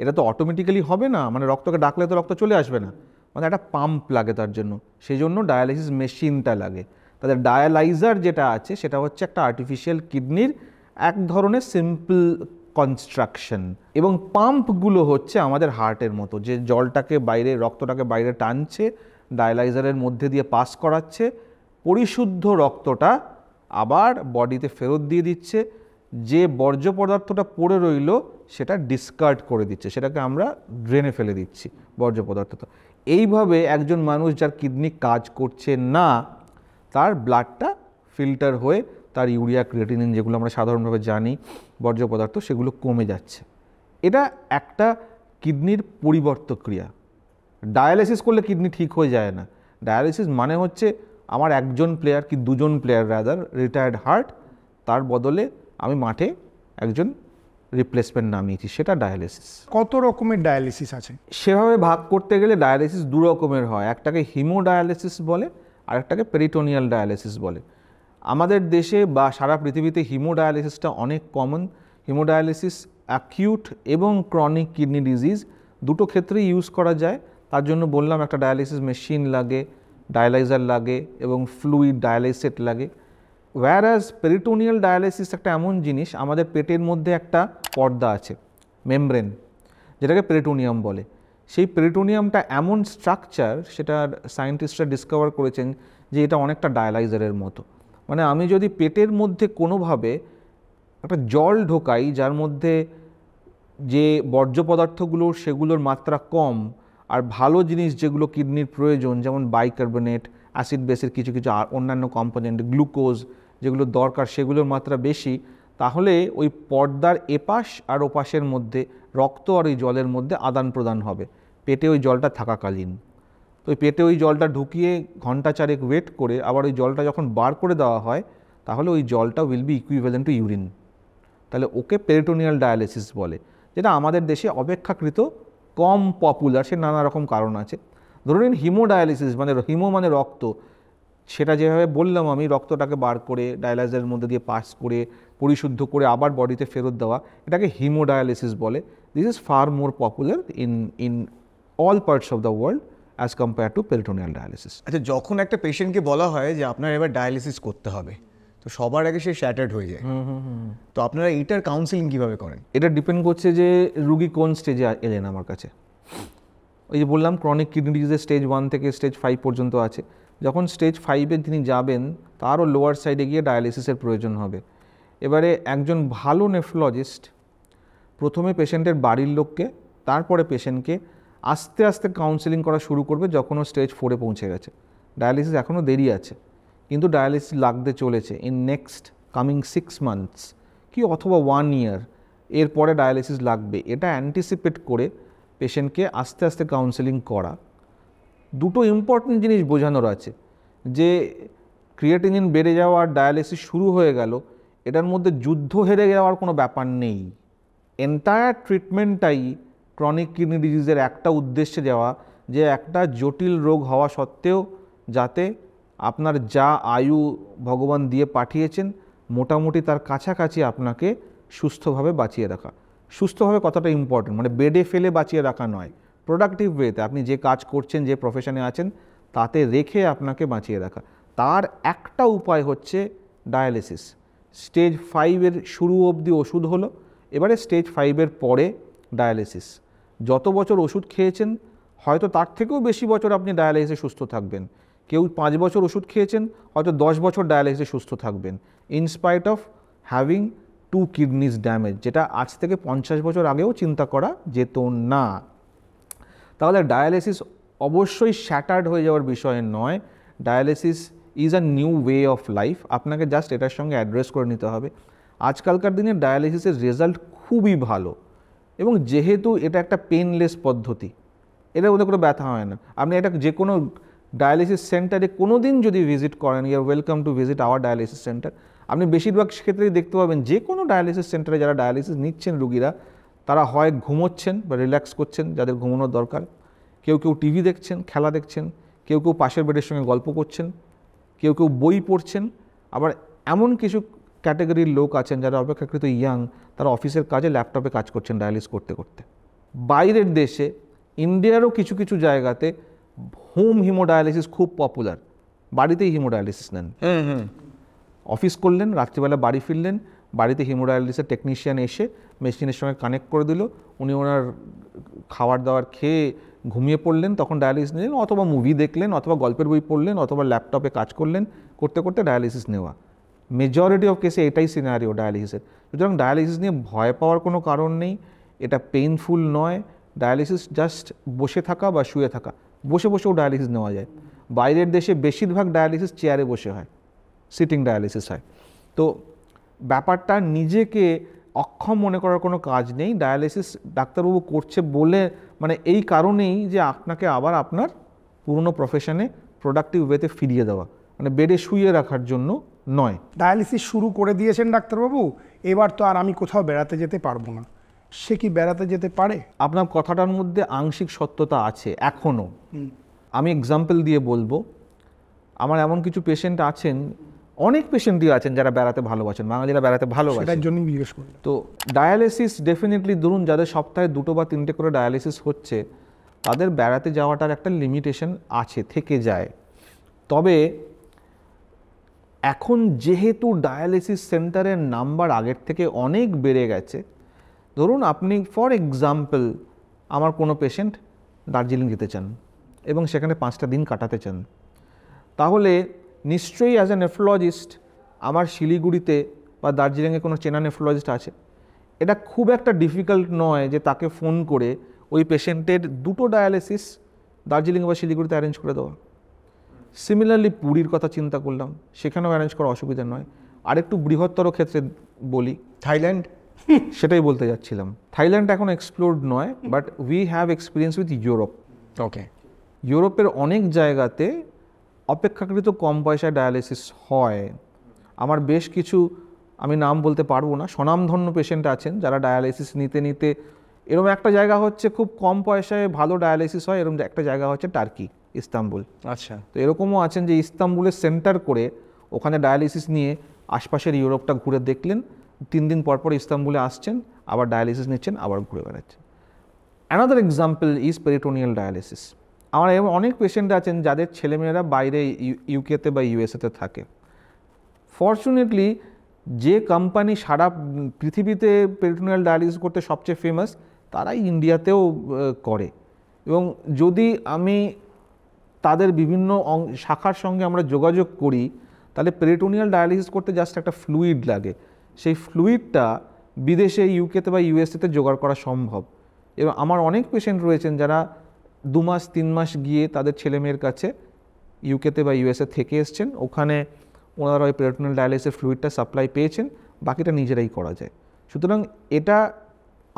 এটা তো অটোমেটিক্যালি হবে না, মানে রক্তকে ডাকলে তো রক্ত চলে আসবে না, মানে একটা পাম্প লাগে তার জন্য, সেই জন্য ডায়ালিসিস মেশিনটা লাগে। তাদের ডায়ালাইজার যেটা আছে সেটা হচ্ছে একটা আর্টিফিশিয়াল কিডনির এক ধরনের সিম্পল কনস্ট্রাকশন, এবং পাম্পগুলো হচ্ছে আমাদের হার্টের মতো, যে জলটাকে বাইরে, রক্তটাকে বাইরে টানছে, ডায়ালাইজারের মধ্যে দিয়ে পাস করাচ্ছে, পরিশুদ্ধ রক্তটা আবার বডিতে ফেরত দিয়ে দিচ্ছে, যে বর্জ্য পদার্থটা পড়ে রইল সেটা ডিসকার্ড করে দিচ্ছে, সেটাকে আমরা ড্রেনে ফেলে দিচ্ছি বর্জ্য পদার্থটা। এইভাবে একজন মানুষ যার কিডনি কাজ করছে না, তার ব্লাডটা ফিল্টার হয়ে তার ইউরিয়া, ক্রিয়েটিনিন, যেগুলো আমরা সাধারণভাবে জানি বর্জ্য পদার্থ, সেগুলো কমে যাচ্ছে। এটা একটা কিডনির পরিবর্তক ক্রিয়া। ডায়ালিসিস করলে কিডনি ঠিক হয়ে যায় না। ডায়ালিসিস মানে হচ্ছে আমার একজন প্লেয়ার, কি দুজন প্লেয়ার রাদার, রিটায়ার্ড হার্ট, তার বদলে আমি মাঠে একজন রিপ্লেসমেন্ট নামিয়েছি, সেটা ডায়ালিসিস। কত রকমের ডায়ালিসিস আছে? সেভাবে ভাগ করতে গেলে ডায়ালিসিস দু রকমের হয়, একটাকে হিমোডায়ালিসিস বলে আর একটাকে পেরিটোনিয়াল ডায়ালিসিস বলে। আমাদের দেশে বা সারা পৃথিবীতে হিমোডায়ালিসিসটা অনেক কমন। হিমোডায়ালিসিস অ্যাকিউট এবং ক্রনিক কিডনি ডিজিজ দুটো ক্ষেত্রেই ইউজ করা যায়। তার জন্য বললাম একটা ডায়ালিসিস মেশিন লাগে, ডায়ালাইজার লাগে এবং ফ্লুইড ডায়ালাইসেট লাগে। ওয়্যারাজ পেরিটোনিয়াল ডায়ালিসিস একটা এমন জিনিস, আমাদের পেটের মধ্যে একটা পর্দা আছে, মেমব্রেন, যেটাকে পেরিটোনিয়াম বলে। সেই পেরিটোনিয়ামটা এমন স্ট্রাকচার, সেটা সায়েন্টিস্টরা ডিসকভার করেছেন যে এটা অনেকটা ডায়ালাইজারের মতো। মানে আমি যদি পেটের মধ্যে কোনোভাবে একটা জল ঢোকাই যার মধ্যে যে বর্জ্য পদার্থগুলো সেগুলোর মাত্রা কম, আর ভালো জিনিস যেগুলো কিডনির প্রয়োজন, যেমন বাইকার্বনেট, অ্যাসিড বেসের কিছু কিছু অন্যান্য কম্পোনেন্ট, গ্লুকোজ যেগুলো দরকার সেগুলোর মাত্রা বেশি, তাহলে ওই পর্দার এপাশ আর ওপাশের মধ্যে রক্ত আর ওই জলের মধ্যে আদান প্রদান হবে পেটে ওই জলটা থাকাকালীন। তো ওই পেটে ওই জলটা ঢুকিয়ে ঘন্টা চারেক ওয়েট করে আবার ওই জলটা যখন বার করে দেওয়া হয়, তাহলে ওই জলটা will be equivalent to urine. তাহলে ওকে পেরিটোনিয়াল ডায়ালিসিস বলে, যেটা আমাদের দেশে অপেক্ষাকৃত কম পপুলার। সে নানা রকম কারণ আছে। ধরুন নিন হিমোডায়ালিসিস, মানে হিমো মানে রক্ত, সেটা যেভাবে বললাম আমি, রক্তটাকে বার করে ডায়ালাইজারের মধ্যে দিয়ে পাস করে পরিশুদ্ধ করে আবার বডিতে ফেরত দেওয়া, এটাকে হিমোডায়ালিসিস বলে। This is far more popular in all parts of the world as compare to peritoneal dialysis. আচ্ছা, যখন একটা পেশেন্টকে বলা হয় যে আপনার এবার ডায়ালিসিস করতে হবে, তো সবার আগে সে শ্যাটার্ড হয়ে যায়। তো আপনারা এইটার কাউন্সিলিং কিভাবে করেন? এটা ডিপেন্ড করছে যে রুগী কোন স্টেজে এলেন আমার কাছে। ওই যে বললাম ক্রনিক কিডনি ডিজিজের স্টেজ 1 থেকে স্টেজ 5 পর্যন্ত আছে। যখন স্টেজ 5-এ তিনি যাবেন, তারও লোয়ার সাইডে গিয়ে ডায়ালিসিসের প্রয়োজন হবে। এবারে একজন ভালো নেফ্রোলজিস্ট প্রথমে পেশেন্টের বাড়ির লোককে, তারপরে পেশেন্টকে আস্তে আস্তে কাউন্সেলিং করা শুরু করবে যখন ও স্টেজ 4-এ পৌঁছে গেছে। ডায়ালিসিস এখনও দেরি আছে, কিন্তু ডায়ালিসিস লাগতে চলেছে ইন নেক্সট কামিং 6 মান্থস কি অথবা 1 ইয়ার, এরপরে ডায়ালিসিস লাগবে। এটা অ্যান্টিসিপেট করে পেশেন্টকে আস্তে আস্তে কাউন্সেলিং করা। দুটো ইম্পর্টেন্ট জিনিস বোঝানোর আছে, যে ক্রিয়েটিনিন বেড়ে যাওয়া আর ডায়ালিসিস শুরু হয়ে গেল, এটার মধ্যে যুদ্ধ হেরে যাওয়ার কোনো ব্যাপার নেই। এন্টায়ার ট্রিটমেন্টটাই ক্রনিক কিডনি ডিজিজের একটা উদ্দেশ্যে যাওয়া, যে একটা জটিল রোগ হওয়া সত্ত্বেও যাতে আপনার যা আয়ু ভগবান দিয়ে পাঠিয়েছেন মোটামুটি তার কাছাকাছি আপনাকে সুস্থভাবে বাঁচিয়ে রাখা। সুস্থভাবে কথাটা ইম্পর্টেন্ট, মানে বেডে ফেলে বাঁচিয়ে রাখা নয়, প্রোডাক্টিভ ওয়েতে আপনি যে কাজ করছেন, যে প্রফেশনে আছেন তাতে রেখে আপনাকে বাঁচিয়ে রাখা। তার একটা উপায় হচ্ছে ডায়ালিসিস। স্টেজ 5-এর শুরু অবধি ওষুধ হলো, এবারে স্টেজ 5-এর পরে ডায়ালিসিস। যত বছর ওষুধ খেয়েছেন হয়তো তার থেকেও বেশি বছর আপনি ডায়ালাইসিসে সুস্থ থাকবেন। কেউ 5 বছর ওষুধ খেয়েছেন, হয়তো 10 বছর ডায়ালাইসিসে সুস্থ থাকবেন, in spite of having 2 kidneys damage, যেটা আজ থেকে 50 বছর আগেও চিন্তা করা যেত না। তাহলে ডায়ালিসিস অবশ্যই শ্যাটার্ড হয়ে যাওয়ার বিষয় নয়। Dialysis is a new way of life. আপনাকে জাস্ট এটার সঙ্গে অ্যাড্রেস করে নিতে হবে। আজকালকার দিনে ডায়ালিসিসের রেজাল্ট খুবই ভালো, এবং যেহেতু এটা একটা পেনলেস পদ্ধতি, এটার মধ্যে কোনো ব্যথা হয় না। আপনি এটা যে কোনো ডায়ালিসিস সেন্টারে কোনো দিন যদি ভিজিট করেন, you are welcome to visit our dialysis centre. আপনি বেশিরভাগ ক্ষেত্রেই দেখতে পাবেন যে কোনো ডায়ালিসিস সেন্টারে যারা ডায়ালিসিস নিচ্ছেন রুগীরা, তারা হয় ঘুমোচ্ছেন বা রিল্যাক্স করছেন, যাদের ঘুমানোর দরকার, কেউ কেউ টিভি দেখছেন, খেলা দেখছেন, কেউ কেউ পাশের বেডের সঙ্গে গল্প করছেন, কেউ কেউ বই পড়ছেন। আবার এমন কিছু ক্যাটাগরির লোক আছেন যারা অপেক্ষাকৃত ইয়াং, তারা অফিসের কাজে ল্যাপটপে কাজ করছেন ডায়ালিসিস করতে করতে। বাইরের দেশে, ইন্ডিয়ারও কিছু কিছু জায়গাতে হোম হিমোডায়ালিসিস খুব পপুলার। বাড়িতেই হিমোডায়ালিসিস নেন, অফিস করলেন, রাত্রিবেলা বাড়ি ফিরলেন, বাড়িতে হিমোডায়ালিসিসের টেকনিশিয়ান এসে মেশিনের সঙ্গে কানেক্ট করে দিল, উনি ওনার খাবার দাবার খেয়ে ঘুমিয়ে পড়লেন, তখন ডায়ালিসিস নিলেন, অথবা মুভি দেখলেন, অথবা গল্পের বই পড়লেন, অথবা ল্যাপটপে কাজ করলেন, করতে করতে ডায়ালিসিস নেওয়া। মেজরিটি অফ কেসে এটাই সিনারিও ডায়ালিসিসের। সুতরাং ডায়ালিসিস নিয়ে ভয় পাওয়ার কোনো কারণ নেই, এটা পেইনফুল নয়। ডায়ালিসিস জাস্ট বসে থাকা বা শুয়ে থাকা, বসে বসেও ডায়ালিসিস নেওয়া যায়। বাইরের দেশে বেশিরভাগ ডায়ালিসিস চেয়ারে বসে হয়, সিটিং ডায়ালিসিস হয়। তো ব্যাপারটা নিজেকে অক্ষম মনে করার কোনো কাজ নেই। ডায়ালিসিস ডাক্তারবাবু করছে বলে মানে এই কারণেই যে আপনাকে আবার আপনার পুরনো প্রফেশনে প্রোডাক্টিভ ওয়েতে ফিরিয়ে দেওয়া, মানে বেডে শুয়ে রাখার জন্য নয়। ডায়ালিসিস শুরু করে দিয়েছেন ডাক্তারবাবু, এবার তো আর আমি কোথাও বেড়াতে যেতে পারবো না, সে কি বেড়াতে যেতে পারে? আপনার কথাটার মধ্যে আংশিক সত্যতা আছে এখনও। আমি এক্সাম্পল দিয়ে বলবো, আমার এমন কিছু পেশেন্ট আছেন, অনেক পেশেন্টই আছেন যারা বেড়াতে ভালোবাসেন, বাঙালিরা বেড়াতে ভালোবাসেন। সেটার জন্যই জিজ্ঞেস করলাম। তো ডায়ালিসিস ডেফিনেটলি ধরুন যাদের সপ্তাহে 2 বা 3টে করে ডায়ালিসিস হচ্ছে, তাদের বেড়াতে যাওয়াটার একটা লিমিটেশন আছে, থেকে যায়। তবে এখন যেহেতু ডায়ালিসিস সেন্টারের নাম্বার আগের থেকে অনেক বেড়ে গেছে, ধরুন আপনি ফর এক্সাম্পল আমার কোনো পেশেন্ট দার্জিলিং যেতে চান এবং সেখানে 5টা দিন কাটাতে চান, তাহলে নিশ্চয়ই অ্যাজ এ নেফ্রোলজিস্ট আমার শিলিগুড়িতে বা দার্জিলিংয়ে কোনো চেনা নেফ্রোলজিস্ট আছে। এটা খুব একটা ডিফিকাল্ট নয় যে তাকে ফোন করে ওই পেশেন্টের 2টো ডায়ালিসিস দার্জিলিং বা শিলিগুড়িতে অ্যারেঞ্জ করে দেওয়া। সিমিলারলি পুরীর কথা চিন্তা করলাম, সেখানেও অ্যারেঞ্জ করা অসুবিধা নয়। আরেকটু বৃহত্তর ক্ষেত্রে বলি, থাইল্যান্ড, সেটাই বলতে যাচ্ছিলাম। থাইল্যান্ড এখন এক্সপ্লোরড নয়, but we have experience with Europe. Okay, ইউরোপের অনেক জায়গাতে অপেক্ষাকৃত কম পয়সায় ডায়ালিসিস হয়। আমার বেশ কিছু, আমি নাম বলতে পারবো না, স্বনামধন্য পেশেন্ট আছেন যারা ডায়ালিসিস নিতে নিতে, এরকম একটা জায়গা হচ্ছে খুব কম পয়সায় ভালো ডায়ালিসিস হয়, এরকম একটা জায়গা হচ্ছে টার্কি, ইস্তাম্বুল। আচ্ছা, তো এরকমও আছেন যে ইস্তাম্বুলের সেন্টার করে ওখানে ডায়ালিসিস নিয়ে আশপাশের ইউরোপটা ঘুরে দেখলেন, 3 দিন পর পর ইস্তাম্বুলে আসছেন, আবার ডায়ালিসিস নিচ্ছেন, আবার ঘুরে বেড়াচ্ছেন। Another example is peritoneal dialysis. আমার এমন অনেক পেশেন্ট আছেন যাদের ছেলেমেয়েরা বাইরে ইউকেতে বা ইউএসএতে থাকে। ফর্চুনেটলি যে কোম্পানি সারা পৃথিবীতে পেরিটোনিয়াল ডায়ালিসিস করতে সবচেয়ে ফেমাস, তারাই ইন্ডিয়াতেও করে। এবং যদি আমি তাদের বিভিন্ন শাখার সঙ্গে আমরা যোগাযোগ করি, তাহলে পেরিটোনিয়াল ডায়ালিসিস করতে জাস্ট একটা ফ্লুইড লাগে, সেই ফ্লুইডটা বিদেশে ইউকেতে বা ইউএসএতে জোগাড় করা সম্ভব। এবং আমার অনেক পেশেন্ট রয়েছেন যারা 2 মাস 3 মাস গিয়ে তাদের ছেলেমেয়ের কাছে ইউকেতে বা ইউএসএ থেকে এসছেন, ওখানে ওনারা ওই পেরিটোনিয়াল ডায়ালিসিসের ফ্লুইডটা সাপ্লাই পেয়েছেন, বাকিটা নিজেরাই করা যায়। সুতরাং এটা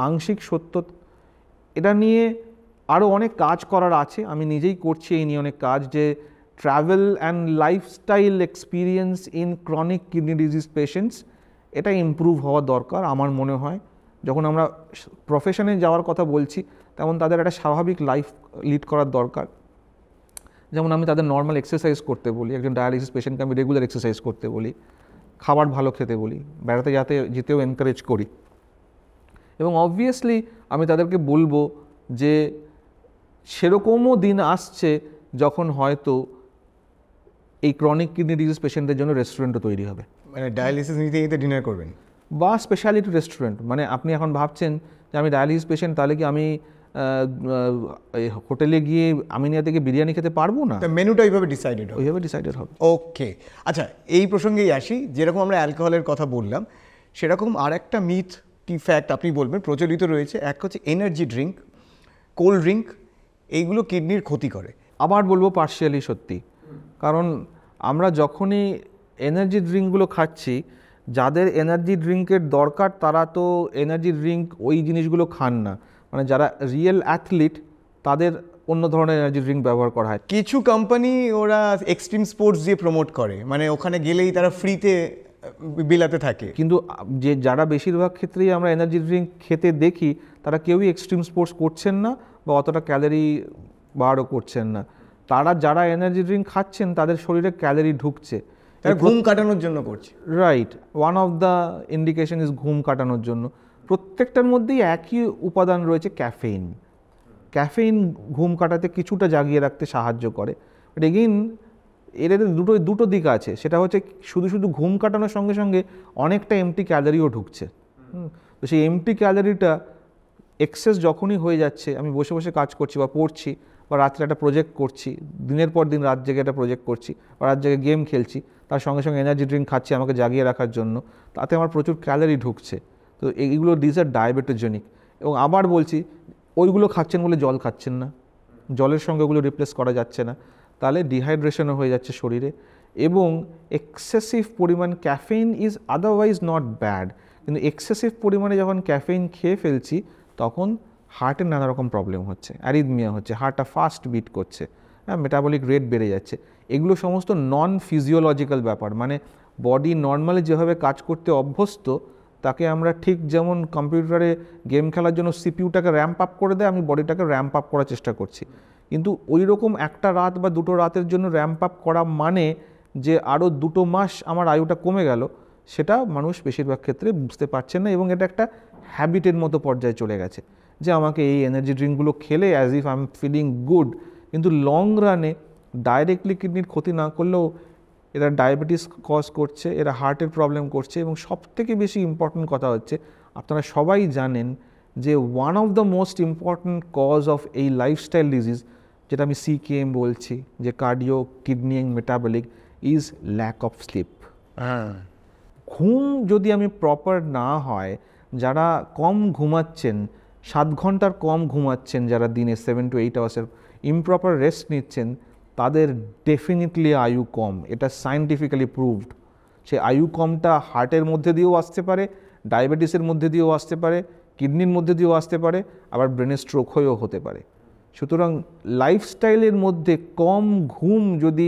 আংশিক সত্য। এটা নিয়ে আরও অনেক কাজ করার আছে, আমি নিজেই করছি এই নিয়ে অনেক কাজ, যে travel and lifestyle experience in chronic kidney disease patients, এটা ইমপ্রুভ হওয়া দরকার আমার মনে হয়। যখন আমরা প্রফেশনে যাওয়ার কথা বলছি, তেমন তাদের একটা স্বাভাবিক লাইফ লিড করার দরকার। যেমন আমি তাদের নর্মাল এক্সারসাইজ করতে বলি, একজন ডায়ালিসিস পেশেন্টকে আমি রেগুলার এক্সারসাইজ করতে বলি, খাবার ভালো খেতে বলি, বেড়াতে যেতেও এনকারেজ করি। এবং অবভিয়াসলি আমি তাদেরকে বলবো যে সেরকমও দিন আসছে যখন হয়তো এই ক্রনিক কিডনি ডিজিজ পেশেন্টদের জন্য রেস্টুরেন্টও তৈরি হবে, মানে ডায়ালিসিস নিতে নিতে ডিনার করবেন বা স্পেশালিটি রেস্টুরেন্ট। মানে আপনি এখন ভাবছেন যে আমি ডায়ালিসিস পেশেন্ট, তাহলে কি আমি হোটেলে গিয়ে আমিনিয়া থেকে বিরিয়ানি খেতে পারবো না? মেনুটা এইভাবে ডিসাইডেড হবে, ওইভাবে ডিসাইডেড হবে। ওকে। আচ্ছা, এই প্রসঙ্গেই আসি, যেরকম আমরা অ্যালকোহলের কথা বললাম, সেরকম আর একটা মিথ কি ফ্যাক্ট আপনি বলবেন প্রচলিত রয়েছে, এক হচ্ছে এনার্জি ড্রিঙ্ক, কোল্ড ড্রিঙ্ক, এইগুলো কিডনির ক্ষতি করে। আবার বলবো পার্শিয়ালি সত্যি, কারণ আমরা যখনই এনার্জি ড্রিঙ্কগুলো খাচ্ছি, যাদের এনার্জি ড্রিঙ্কের দরকার তারা তো এনার্জি ড্রিঙ্ক ওই জিনিসগুলো খান না। মানে যারা রিয়েল অ্যাথলিট তাদের অন্য ধরনের এনার্জি ড্রিঙ্ক ব্যবহার করা হয়। কিছু কোম্পানি ওরা এক্সট্রিম স্পোর্টস দিয়ে প্রমোট করে, মানে ওখানে গেলেই তারা ফ্রিতে বিলাতে থাকে। কিন্তু যারা বেশিরভাগ ক্ষেত্রেই আমরা এনার্জি ড্রিঙ্ক খেতে দেখি, তারা কেউই এক্সট্রিম স্পোর্টস করছেন না বা অতটা ক্যালোরি বারও করছেন না। তারা যারা এনার্জি ড্রিঙ্ক খাচ্ছেন তাদের শরীরে ক্যালোরি ঢুকছে, তারা ঘুম কাটানোর জন্য করছে। Right, one of the indication is ঘুম কাটানোর জন্য। প্রত্যেকটার মধ্যেই একই উপাদান রয়েছে, ক্যাফেইন। ক্যাফেইন ঘুম কাটাতে কিছুটা জাগিয়ে রাখতে সাহায্য করে, বাট এগেইন এর দুটো দিক আছে। সেটা হচ্ছে শুধু ঘুম কাটানোর সঙ্গে সঙ্গে অনেকটা এমটি ক্যালোরিও ঢুকছে। তো সেই এমটি ক্যালোরিটা এক্সেস যখনই হয়ে যাচ্ছে, আমি বসে বসে কাজ করছি বা পড়ছি বা রাত্রে একটা প্রজেক্ট করছি, দিনের পর দিন রাত জেগে একটা প্রজেক্ট করছি বা রাত জেগে গেম খেলছি, তার সঙ্গে সঙ্গে এনার্জি ড্রিঙ্ক খাচ্ছি আমাকে জাগিয়ে রাখার জন্য, তাতে আমার প্রচুর ক্যালোরি ঢুকছে। তো এইগুলো ডিজ আর ডায়াবেটোজেনিক। এবং আবার বলছি, ওইগুলো খাচ্ছেন বলে জল খাচ্ছেন না, জলের সঙ্গে ওগুলো রিপ্লেস করা যাচ্ছে না, তাহলে ডিহাইড্রেশনও হয়ে যাচ্ছে শরীরে। এবং এক্সেসিভ পরিমাণ caffeine is otherwise not bad, কিন্তু এক্সেসিভ পরিমাণে যখন ক্যাফেইন খেয়ে ফেলছি তখন হার্টের নানা রকম প্রবলেম হচ্ছে, অ্যারিথমিয়া হচ্ছে, হার্টটা ফাস্ট বিট করছে, হ্যাঁ, মেটাবলিক রেট বেড়ে যাচ্ছে। এগুলো সমস্ত নন ফিজিওলজিক্যাল ব্যাপার, মানে বডি নর্মালি যেভাবে কাজ করতে অভ্যস্ত, তাকে আমরা ঠিক যেমন কম্পিউটারে গেম খেলার জন্য সিপিইউটাকে র্যাম্প আপ করে দেয়, আমি বডিটাকে র্যাম্প আপ করার চেষ্টা করছি। কিন্তু ওই রকম একটা রাত বা দুটো রাতের জন্য র্যাম্প আপ করা মানে যে আরও 2 মাস আমার আয়ুটা কমে গেল, সেটা মানুষ বেশিরভাগ ক্ষেত্রে বুঝতে পারছেন না, এবং এটা একটা হ্যাবিটের মতো পর্যায়ে চলে গেছে যে আমাকে এই এনার্জি ড্রিঙ্কগুলো খেলে as if I am feeling good. কিন্তু লং রানে ডাইরেক্টলি কিডনির ক্ষতি না করলেও এরা ডায়াবেটিস কজ করছে, এরা হার্টের প্রবলেম করছে, এবং সবথেকে বেশি ইম্পর্ট্যান্ট কথা হচ্ছে, আপনারা সবাই জানেন যে one of the most important cause of এই লাইফস্টাইল ডিজিজ, যেটা আমি সিকেএম বলছি, যে cardio kidney and metabolic, is lack of sleep. হ্যাঁ, ঘুম যদি আমি প্রপার না হয়, যারা কম ঘুমাচ্ছেন, 7 ঘন্টার কম ঘুমাচ্ছেন, যারা দিনে 7 to 8 আওয়ার্সের ইমপ্রপার রেস্ট নিচ্ছেন, তাদের ডেফিনেটলি আয়ু কম। এটা সায়েন্টিফিক্যালি প্রুভড। সে আয়ু কমটা হার্টের মধ্যে দিয়েও আসতে পারে, ডায়াবেটিসের মধ্যে দিয়েও আসতে পারে, কিডনির মধ্যে দিয়েও আসতে পারে, আবার ব্রেনের স্ট্রোক হয়েও হতে পারে। সুতরাং লাইফস্টাইলের মধ্যে কম ঘুম যদি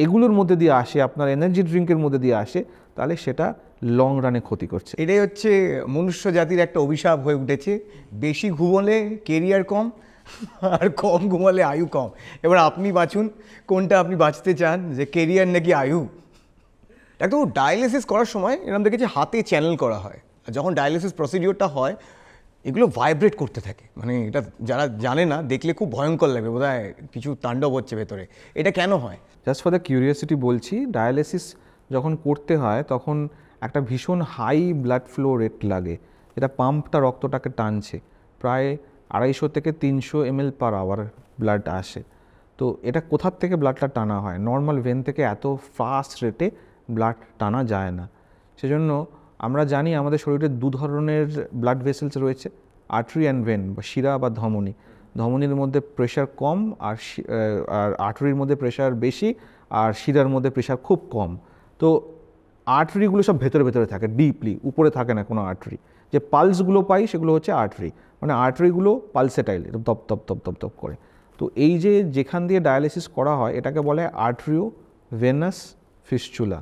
এগুলোর মধ্যে দিয়ে আসে, আপনার এনার্জি ড্রিঙ্কের মধ্যে দিয়ে আসে, তাহলে সেটা লং রানে ক্ষতি করছে। এটাই হচ্ছে মনুষ্য জাতির একটা অভিশাপ হয়ে উঠেছে, বেশি ঘুমোলে কেরিয়ার কম আর কম ঘুমালে আয়ু কম। এবার আপনি বাঁচুন, কোনটা আপনি বাঁচতে চান, যে কেরিয়ার নাকি আয়ু। একদম ডায়ালিসিস করার সময় এরকম দেখেছি হাতে চ্যানেল করা হয়, আর যখন ডায়ালিসিস প্রসিডিওরটা হয় এগুলো ভাইব্রেট করতে থাকে, মানে এটা যারা জানে না দেখলে খুব ভয়ঙ্কর লাগবে, বোধহয় কিছু তাণ্ডব হচ্ছে ভেতরে। এটা কেন হয়? জাস্ট ফর দ্য কিউরিয়াসিটি বলছি, ডায়ালিসিস যখন করতে হয় তখন একটা ভীষণ হাই ব্লাড ফ্লো রেট লাগে, যেটা পাম্পটা রক্তটাকে টানছে, প্রায় 250 থেকে 300 ml/h ব্লাড আসে। তো এটা কোথার থেকে ব্লাডটা টানা হয়? নর্মাল ভেন থেকে এত ফাস্ট রেটে ব্লাড টানা যায় না। সেজন্য আমরা জানি আমাদের শরীরে 2 ধরনের ব্লাড ভেসেলস রয়েছে, আর্টারি অ্যান্ড ভেন, বা শিরা বা ধমনী। ধমনীর মধ্যে প্রেশার কম, আর আর্টারির মধ্যে প্রেশার বেশি, আর শিরার মধ্যে প্রেশার খুব কম। তো আর্টারিগুলো সব ভেতরে ভেতরে থাকে, ডিপলি, উপরে থাকে না কোনো আর্টারি। যে পালসগুলো পাই সেগুলো হচ্ছে আর্টারি, মানে আর্টারিগুলো পালসেটাইল, এরকম দপ দপ দপ দপ দপ করে। তো এই যে যেখান দিয়ে ডায়ালিসিস করা হয় এটাকে বলে আর্টারিও ভেনাস ফিস্চুলা।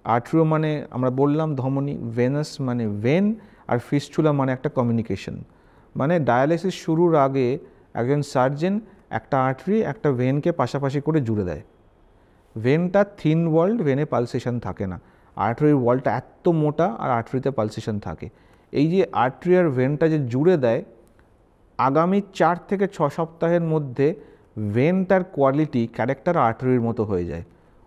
আর্টারিও মানে আমরা বললাম ধমনী, ভেনাস মানে ভেন, আর ফিস্চুলা মানে একটা কমিউনিকেশন। মানে ডায়ালিসিস শুরুর আগে একজন সার্জেন একটা আর্টারি একটা ভেনকে পাশাপাশি করে জুড়ে দেয়। ভেনটা থিন ওয়াল্ড, ভেনে পালসেশন থাকে না। আর্টারির ওয়ালটা এত মোটা, আর আর্টারিতে পালসেশন থাকে। এই যে আর্টারি আর ভেনটা যে জুড়ে দেয়, আগামী 4 থেকে 6 সপ্তাহের মধ্যে ভেনটার কোয়ালিটি ক্যারেক্টার আর্টারির মতো হয়ে যায়।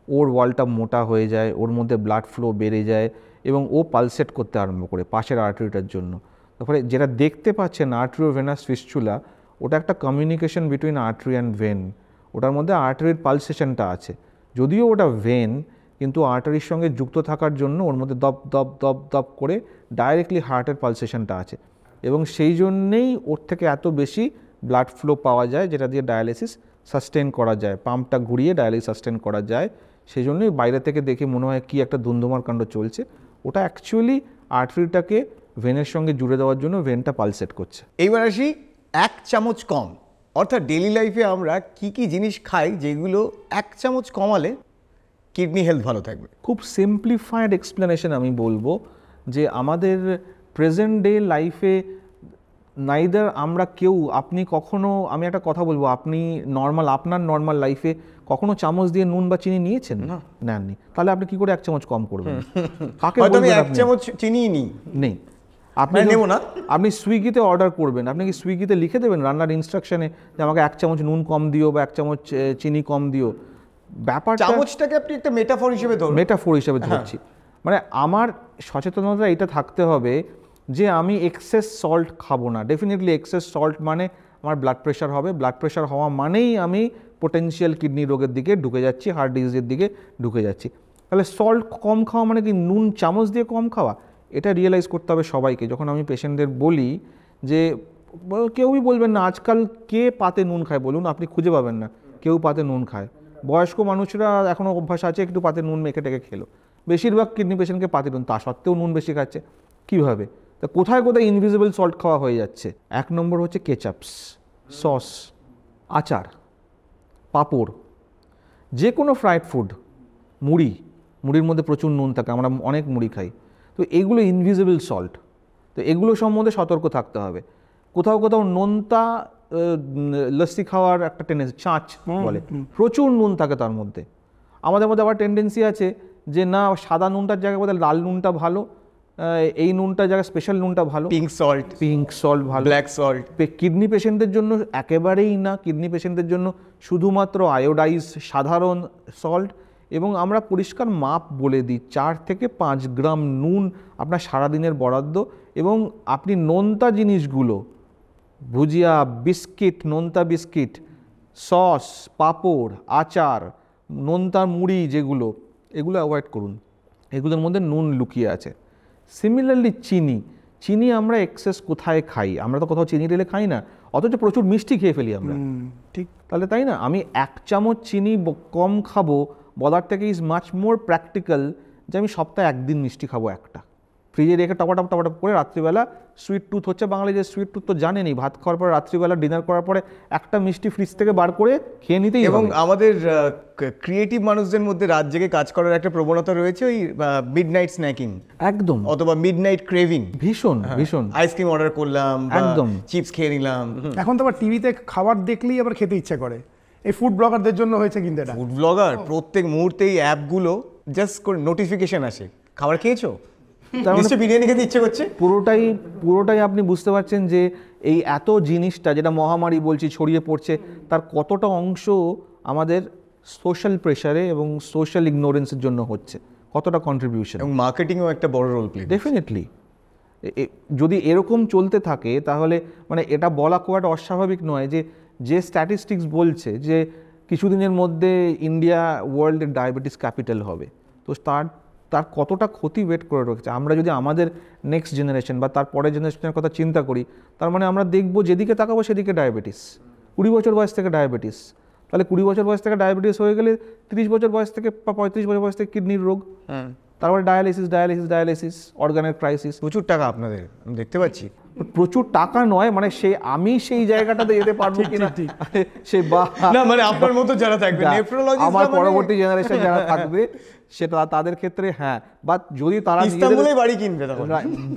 ওর ওয়ালটা মোটা হয়ে যায়, ওর মধ্যে ব্লাড ফ্লো বেড়ে যায়, এবং ও পালসেট করতে আরম্ভ করে পাশের আর্টারিটার জন্য। তারপরে যেটা দেখতে পাচ্ছেন আর্টারিও ভেনাস ফিস্চুলা, ওটা একটা communication between artery and vein. ওটার মধ্যে আর্টারির পালসেশনটা আছে, যদিও ওটা ভেন, কিন্তু আর্টারির সঙ্গে যুক্ত থাকার জন্য ওর মধ্যে দপ দপ দপ দপ করে ডাইরেক্টলি হার্টের পালসেশনটা আছে, এবং সেই জন্যেই ওর থেকে এত বেশি ব্লাড ফ্লো পাওয়া যায়, যেটা দিয়ে ডায়ালিসিস সাস্টেন করা যায়, পাম্পটা ঘুরিয়ে ডায়ালিসিস সাস্টেন করা যায়। সেই জন্যই বাইরে থেকে দেখে মনে হয় কি একটা ধুন্ধুমার কাণ্ড চলছে, ওটা অ্যাকচুয়ালি আর্টারিটাকে ভেনের সঙ্গে জুড়ে দেওয়ার জন্য ভেনটা পালসেট করছে। এইবার আসি 1 চামচ কম, অর্থাৎ ডেইলি লাইফে আমরা কি কি জিনিস খাই যেগুলো 1 চামচ কমালে কিডনি হেলথ ভালো থাকবে। খুব সিম্পলিফাইড এক্সপ্লেনেশন আমি বলবো যে আমাদের প্রেজেন্ট ডে লাইফে নাইদার আমরা কেউ, আপনি কখনো, আমি একটা কথা বলবো, আপনি আপনার নর্মাল লাইফে কখনো চামচ দিয়ে নুন বা চিনি নিয়েছেন? না, নেননি। তাহলে আপনি কি করে 1 চামচ কম করবেন? কাকে হয়তো আমি বলবেন 1 আপনি? চামচ চিনি নিই নেই। আপনি নেব না। আপনি সুইগিতে অর্ডার করবেন, আপনি কি সুইগিতে লিখে দেবেন রান্নার ইনস্ট্রাকশনে যে আমাকে 1 চামচ নুন কম দিও বা 1 চামচ চিনি কম দিও? ব্যাপারটা চামচটাকে আপনি একটা মেটাফর হিসেবে ধরুন। মেটাফোর হিসেবে ধরছি। মানে আমার সচেতনতা এটা থাকতে হবে যে আমি এক্সেস সল্ট খাবো না। ডেফিনেটলি এক্সেস সল্ট মানে আমার ব্লাড প্রেশার হবে, ব্লাড প্রেশার হওয়া মানেই আমি পোটেনশিয়াল কিডনি রোগের দিকে ঢুকে যাচ্ছি, হার্ট ডিজিজের দিকে ঢুকে যাচ্ছি। তাহলে সল্ট কম খাওয়া মানে কি নুন চামচ দিয়ে কম খাওয়া? এটা রিয়েলাইজ করতে হবে সবাইকে। যখন আমি পেশেন্টদের বলি যে, কেউই বলবেন না আজকাল কে পাতে নুন খায় বলুন, আপনি খুঁজে পাবেন না কেউ পাতে নুন খায়। বয়স্ক মানুষরা এখনও অভ্যাস আছে একটু পাতে নুন মেখে টেকে খেলো, বেশিরভাগ কিডনি পেশেন্টকে পাতে নুন, তা সত্ত্বেও নুন বেশি খাচ্ছে কীভাবে? তা কোথায় কোথায় ইনভিজিবল সল্ট খাওয়া হয়ে যাচ্ছে। 1 নম্বর হচ্ছে কেচাপস, সস, আচার, পাঁপড়, যে কোনো ফ্রাইড ফুড, মুড়ি, মুড়ির মধ্যে প্রচুর নুন থাকে, আমরা অনেক মুড়ি খাই। তো এগুলো ইনভিজিবল সল্ট, তো এগুলো সম্বন্ধে সতর্ক থাকতে হবে। কোথাও কোথাও নোনতা লস্যি খাওয়ার একটা টেন্ডেন্সি, ছাঁচ বলে, প্রচুর নুন থাকে তার মধ্যে। আমাদের মধ্যে আবার টেন্ডেন্সি আছে যে না, সাদা নুনটার জায়গায় বোধহয় লাল নুনটা ভালো, এই নুনটার জায়গায় স্পেশাল নুনটা ভালো, পিঙ্ক সল্ট ভালো, ব্ল্যাক সল্ট। কিডনি পেশেন্টদের জন্য একেবারেই না, কিডনি পেশেন্টদের জন্য শুধুমাত্র আয়োডাইজ সাধারণ সল্ট। এবং আমরা পরিষ্কার মাপ বলে দিই, 4 থেকে 5 গ্রাম নুন আপনার সারাদিনের বরাদ্দ। এবং আপনি নোনতা জিনিসগুলো, ভুজিয়া, বিস্কিট, নোনতা বিস্কিট, সস, পাঁপড়, আচার, নোনতা মুড়ি যেগুলো, এগুলো অ্যাভয়েড করুন, এগুলোর মধ্যে নুন লুকিয়ে আছে। সিমিলারলি চিনি আমরা এক্সেস কোথায় খাই? আমরা তো কোথাও চিনি ঢেলে খাই না, অথচ প্রচুর মিষ্টি খেয়ে ফেলি আমরা, ঠিক। তাহলে তাই না? আমি 1 চামচ চিনি কম খাবো বলার থেকে ইজ মাচ মোর প্র্যাকটিক্যাল যে আমি সপ্তাহে 1 দিন মিষ্টি খাবো, একটা ফ্রিজে রেখে টপাটপ করে রাত্রিবেলা। সুইট টুথ হচ্ছে বাঙালি যে সুইট টুথ তো জানেনই, ভাত খাওয়ার পরে রাত্রিবেলা ডিনার করার পরে একটা মিষ্টি ফ্রিজ থেকে বার করে খেয়ে নিতেই হবে। এবং আমাদের ক্রিয়েটিভ মানুষদের মধ্যে রাত জেগে কাজ করার একটা প্রবণতা রয়েছে, ওই মিডনাইট স্ন্যাকিং একদম, অথবা মিডনাইট ক্রেভিং। ভীষণ ভীষণ। আইসক্রিম অর্ডার করলাম, একদম চিপস খেয়ে নিলাম। এখন তো আবার টিভিতে খাবার দেখলেই আবার খেতে ইচ্ছে করে। এই ফুড ব্লগারদের জন্য হয়েছে কিন্তু এটা। ফুড ব্লগার প্রত্যেক মুহূর্তে এই অ্যাপগুলো জাস্ট করে নোটিফিকেশন আসে, খাবার খেয়েছো, নিশ্চয়ই বিরিয়ানি খেতে ইচ্ছে করছে। পুরোটাই আপনি বুঝতে পারছেন যে এই এত জিনিসটা যেটা মহামারী বলছি ছড়িয়ে পড়ছে, তার কতটা অংশ আমাদের সোশ্যাল প্রেশারে এবং সোশ্যাল ইগনোরেন্সের জন্য হচ্ছে, কতটা কন্ট্রিবিউশন। এবং মার্কেটিংও একটা বড় রোল প্লে। ডেফিনেটলি যদি এরকম চলতে থাকে তাহলে মানে এটা বলা খুব একটা অস্বাভাবিক নয় যে স্ট্যাটিস্টিক্স বলছে যে কিছুদিনের মধ্যে ইন্ডিয়া ওয়ার্ল্ডের ডায়াবেটিস ক্যাপিটাল হবে। তো তার কতটা ক্ষতি ওয়েট করে রেখেছে। আমরা যদি আমাদের নেক্সট জেনারেশন বা তার পরের জেনারেশনের কথা চিন্তা করি, তার মানে আমরা দেখবো যেদিকে তাকাবো সেদিকে ডায়াবেটিস। 20 বছর বয়স থেকে ডায়াবেটিস, তাহলে 20 বছর বয়স থেকে ডায়াবেটিস হয়ে গেলে 30 বছর বয়স থেকে বা 35 বছর বয়স থেকে কিডনির রোগ, তারপরে ডায়ালিসিস, অর্গানের ক্রাইসিস। প্রচুর টাকা আপনাদের আমি দেখতে পাচ্ছি। প্রচুর টাকা নয়, মানে আমি সেই জায়গাটাতে যেতে পারবো কিনা সে বা না, মানে আপনার মতো যারা থাকবে নেফ্রোলজিস্ট, আমার পরবর্তী জেনারেশন যারা থাকবে সেটা তাদের ক্ষেত্রে হ্যাঁ, বা যদি তারা ইস্তাম্বুলে বাড়ি কিনবে তখন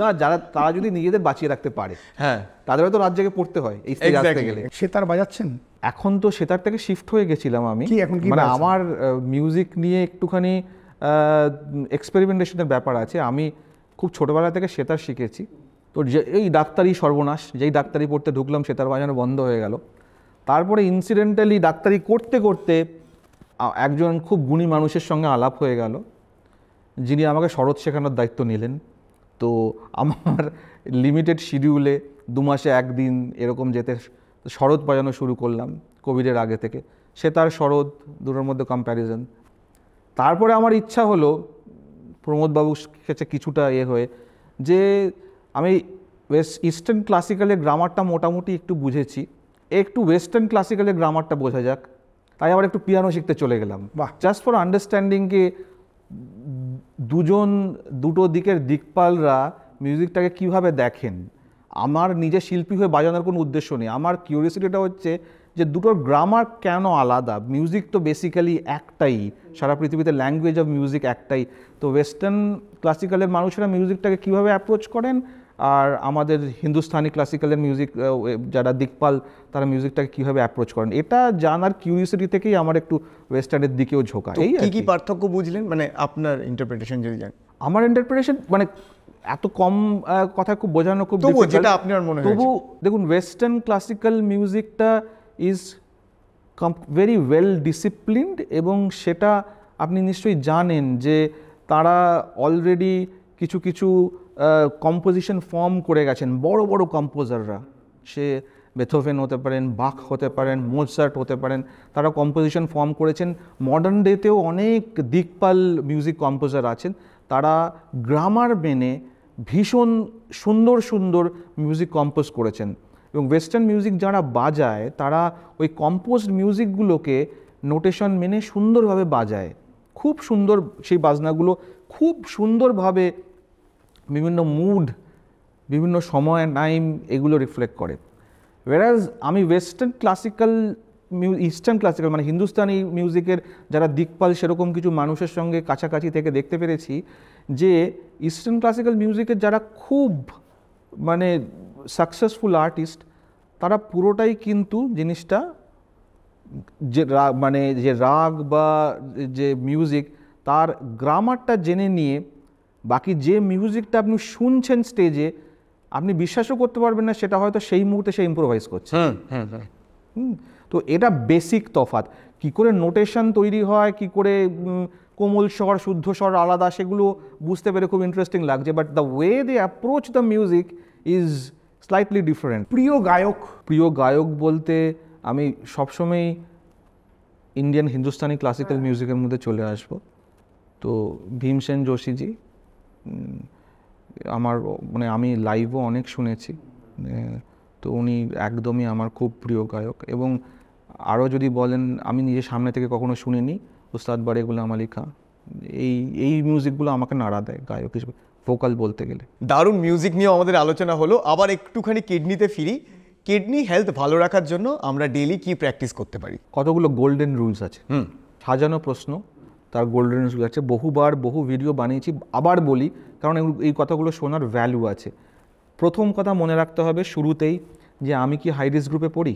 না, তারা যদি নিজেদের বাঁচিয়ে রাখতে পারে, হ্যাঁ, তাদেরও তো রাত জেগে পড়তে হয় এই স্টেজে আসতে গেলে। সেতার বাজাচ্ছেন? এখন তো সেতার থেকে শিফট হয়ে গেছিলাম আমি। এখন কি মানে আমার মিউজিক নিয়ে একটুখানি এক্সপেরিমেন্টেশনের ব্যাপার আছে। আমি খুব ছোটবেলা থেকে সেতার শিখেছি। তো এই ডাক্তারি সর্বনাশ, যেই ডাক্তারি পড়তে ঢুকলাম সেতার বাজানো বন্ধ হয়ে গেল। তারপরে ইনসিডেন্টালি ডাক্তারি করতে করতে একজন খুব গুণী মানুষের সঙ্গে আলাপ হয়ে গেল, যিনি আমাকে শরৎ শেখানোর দায়িত্ব নিলেন। তো আমার লিমিটেড শিডিউলে 2 মাসে 1 দিন এরকম যেতে শরৎ বাজানো শুরু করলাম কোভিডের আগে থেকে। সেতার শরৎ দুটোর মধ্যে কম্প্যারিজন। তারপরে আমার ইচ্ছা হলো প্রমোদবাবুর কাছে কিছুটা হয়ে যে আমি ইস্টার্ন ক্লাসিক্যালের গ্রামারটা মোটামুটি একটু বুঝেছি, একটু ওয়েস্টার্ন ক্লাসিক্যালের গ্রামারটা বোঝা যাক। তাই আবার একটু পিয়ানো শিখতে চলে গেলাম, জাস্ট ফর আন্ডারস্ট্যান্ডিংকে দুটো দিকের দিকপালরা মিউজিকটাকে কিভাবে দেখেন। আমার নিজে শিল্পী হয়ে বাজানোর কোনো উদ্দেশ্য নেই, আমার কিউরিওসিটিটা হচ্ছে যে দুটোর গ্রামার কেন আলাদা। মিউজিক তো বেসিক্যালি একটাই, সারা পৃথিবীতে ল্যাঙ্গুয়েজ অফ মিউজিক একটাই। তো ওয়েস্টার্ন ক্লাসিক্যালের মানুষেরা মিউজিকটাকে কীভাবে অ্যাপ্রোচ করেন, আর আমাদের হিন্দুস্তানি ক্লাসিক্যালের মিউজিক যারা দিকপাল তারা মিউজিকটাকে কীভাবে অ্যাপ্রোচ করেন, এটা জানার কিউরিওসিটি থেকেই আমার একটু ওয়েস্টার্নের দিকেও ঝোঁকা। এই কি পার্থক্য বুঝলেন, মানে আপনার ইন্টারপ্রিটেশন যদি জানেন? আমার ইন্টারপ্রিটেশন মানে এত কম কথা খুব বোঝানো খুব তবু যেটা আপনার মনে হয়। তবু দেখুন, ওয়েস্টার্ন ক্লাসিক্যাল মিউজিকটা ইজ ভেরি ওয়েল ডিসিপ্লিনড, এবং সেটা আপনি নিশ্চয়ই জানেন যে তারা অলরেডি কিছু কিছু কম্পোজিশন ফর্ম করে গেছেন বড় বড় কম্পোজাররা। সে বেথোভেন হতে পারেন, বাখ হতে পারেন, মোৎসার্ট হতে পারেন, তারা কম্পোজিশন ফর্ম করেছেন। মডার্ন ডেতেও অনেক দিকপাল মিউজিক কম্পোজার আছেন, তারা গ্রামার মেনে ভীষণ সুন্দর সুন্দর মিউজিক কম্পোজ করেছেন। এবং ওয়েস্টার্ন মিউজিক যারা বাজায় তারা ওই কম্পোজড মিউজিকগুলোকে নোটেশন মেনে সুন্দরভাবে বাজায়, খুব সুন্দর। সেই বাজনাগুলো খুব সুন্দরভাবে বিভিন্ন মুড, বিভিন্ন সময়, টাইম এগুলো রিফ্লেক্ট করে। ওয়ারাজ আমি ওয়েস্টার্ন ক্লাসিক্যাল ইস্টার্ন ক্লাসিক্যাল মানে হিন্দুস্তানি মিউজিকের যারা দিকপাল সেরকম কিছু মানুষের সঙ্গে কাছাকাছি থেকে দেখতে পেরেছি যে ইস্টার্ন ক্লাসিক্যাল মিউজিকের যারা খুব মানে সাকসেসফুল আর্টিস্ট তারা পুরোটাই কিন্তু জিনিসটা যে মানে যে রাগ বা যে মিউজিক তার গ্রামারটা জেনে নিয়ে বাকি যে মিউজিকটা আপনি শুনছেন স্টেজে আপনি বিশ্বাসও করতে পারবেন না সেটা হয়তো সেই মুহূর্তে সে ইম্প্রোভাইজ করছে। তো এটা বেসিক তফাৎ। কি করে নোটেশন তৈরি হয়, কি করে কোমল স্বর শুদ্ধ স্বর আলাদা, সেগুলো বুঝতে পেরে খুব ইন্টারেস্টিং লাগছে, but the way they approach the music is slightly different. প্রিয় গায়ক বলতে আমি সবসময় ইন্ডিয়ান হিন্দুস্তানি ক্লাসিক্যাল মিউজিকের মধ্যে চলে আসবো। তো ভীমসেন যোশীজি আমার মানে আমি লাইভও অনেক শুনেছি, তো উনি একদমই আমার খুব প্রিয় গায়ক। এবং আরও যদি বলেন আমি নিজের সামনে থেকে কখনো শুনিনি, উস্তাদ বারে গুলাম আলী খাঁ, এই মিউজিকগুলো আমাকে নাড়া দেয় গায়ক হিসেবে, ভোকাল বলতে গেলে। দারুণ মিউজিক নিয়ে আমাদের আলোচনা হলো। আবার একটুখানি কিডনিতে ফিরি। কিডনি হেলথ ভালো রাখার জন্য আমরা ডেইলি কি প্র্যাকটিস করতে পারি? কতগুলো গোল্ডেন রুলস আছে, সাজানো প্রশ্ন, তার গোল্ডেন রুলস আছে। বহু ভিডিও বানিয়েছি, আবার বলি কারণ এই কথাগুলো শোনার ভ্যালু আছে। প্রথম কথা মনে রাখতে হবে শুরুতেই যে আমি কি হাই রিস্ক গ্রুপে পড়ি,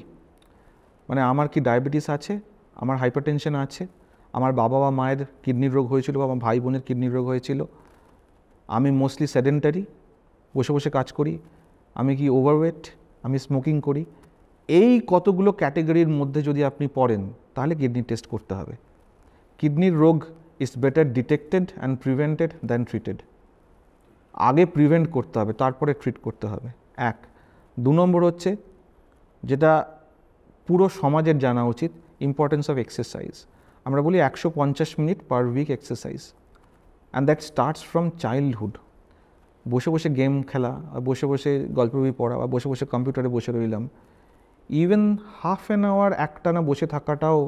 মানে আমার কি ডায়াবেটিস আছে, আমার হাইপারটেনশন আছে, আমার বাবা বা মায়ের কিডনির রোগ হয়েছিল বা আমার ভাই বোনের কিডনির রোগ হয়েছিল, আমি মোস্টলি সেডেন্টারি, বসে বসে কাজ করি, আমি কি ওভারওয়েট, আমি স্মোকিং করি। এই কতগুলো ক্যাটেগরির মধ্যে যদি আপনি পড়েন তাহলে কিডনি টেস্ট করতে হবে। কিডনির রোগ is better detected and prevented than treated. আগে প্রিভেন্ট করতে হবে, তারপরে ট্রিট করতে হবে, 1। 2 নম্বর হচ্ছে যেটা পুরো সমাজের জানা উচিত, ইম্পর্টেন্স অফ এক্সারসাইজ। আমরা বলি 150 minute per week exercise, and that starts from childhood. বসে বসে গেম খেলা, বসে বসে গল্প বই পড়া, বা বসে বসে কম্পিউটারে বসে রইলাম, ইভেন হাফ অ্যান আওয়ার একটানা বসে থাকাটাও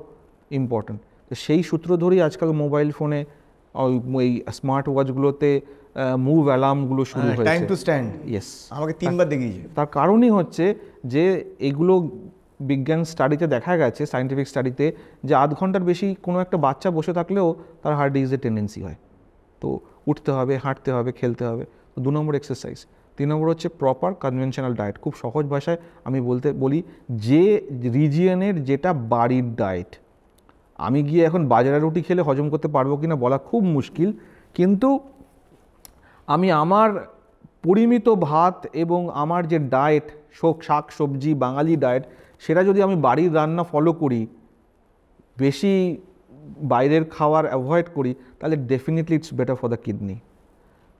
ইম্পর্ট্যান্ট। তো সেই সূত্র ধরেই আজকাল মোবাইল ফোনে ওই স্মার্ট ওয়াচগুলোতে মুভ অ্যালার্মগুলো শুরু হয়েছে, টাইম টু স্ট্যান্ড। ইয়েস, আমাকে 3 বার দেখিয়েছে। তার কারণই হচ্ছে যে এগুলো বিজ্ঞান স্টাডিতে দেখা গেছে, সায়েন্টিফিক স্টাডিতে, যে আধ ঘন্টার বেশি কোনো একটা বাচ্চা বসে থাকলেও তার হার্ট ডিজিজের টেন্ডেন্সি হয়। তো উঠতে হবে, হাঁটতে হবে, খেলতে হবে। 2 নম্বর এক্সারসাইজ। 3 নম্বর হচ্ছে প্রপার কনভেনশনাল ডায়েট। খুব সহজ ভাষায় আমি বলি যে রিজিয়নের যেটা বাড়ির ডায়েট। আমি গিয়ে এখন বাজারের রুটি খেলে হজম করতে পারবো কিনা বলা খুব মুশকিল, কিন্তু আমি আমার পরিমিত ভাত এবং আমার যে ডায়েট, শাক সবজি বাঙালি ডায়েট, সেটা যদি আমি বাড়ির রান্না ফলো করি, বেশি বাইরের খাবার অ্যাভয়েড করি, তাহলে definitely it's better for the kidney.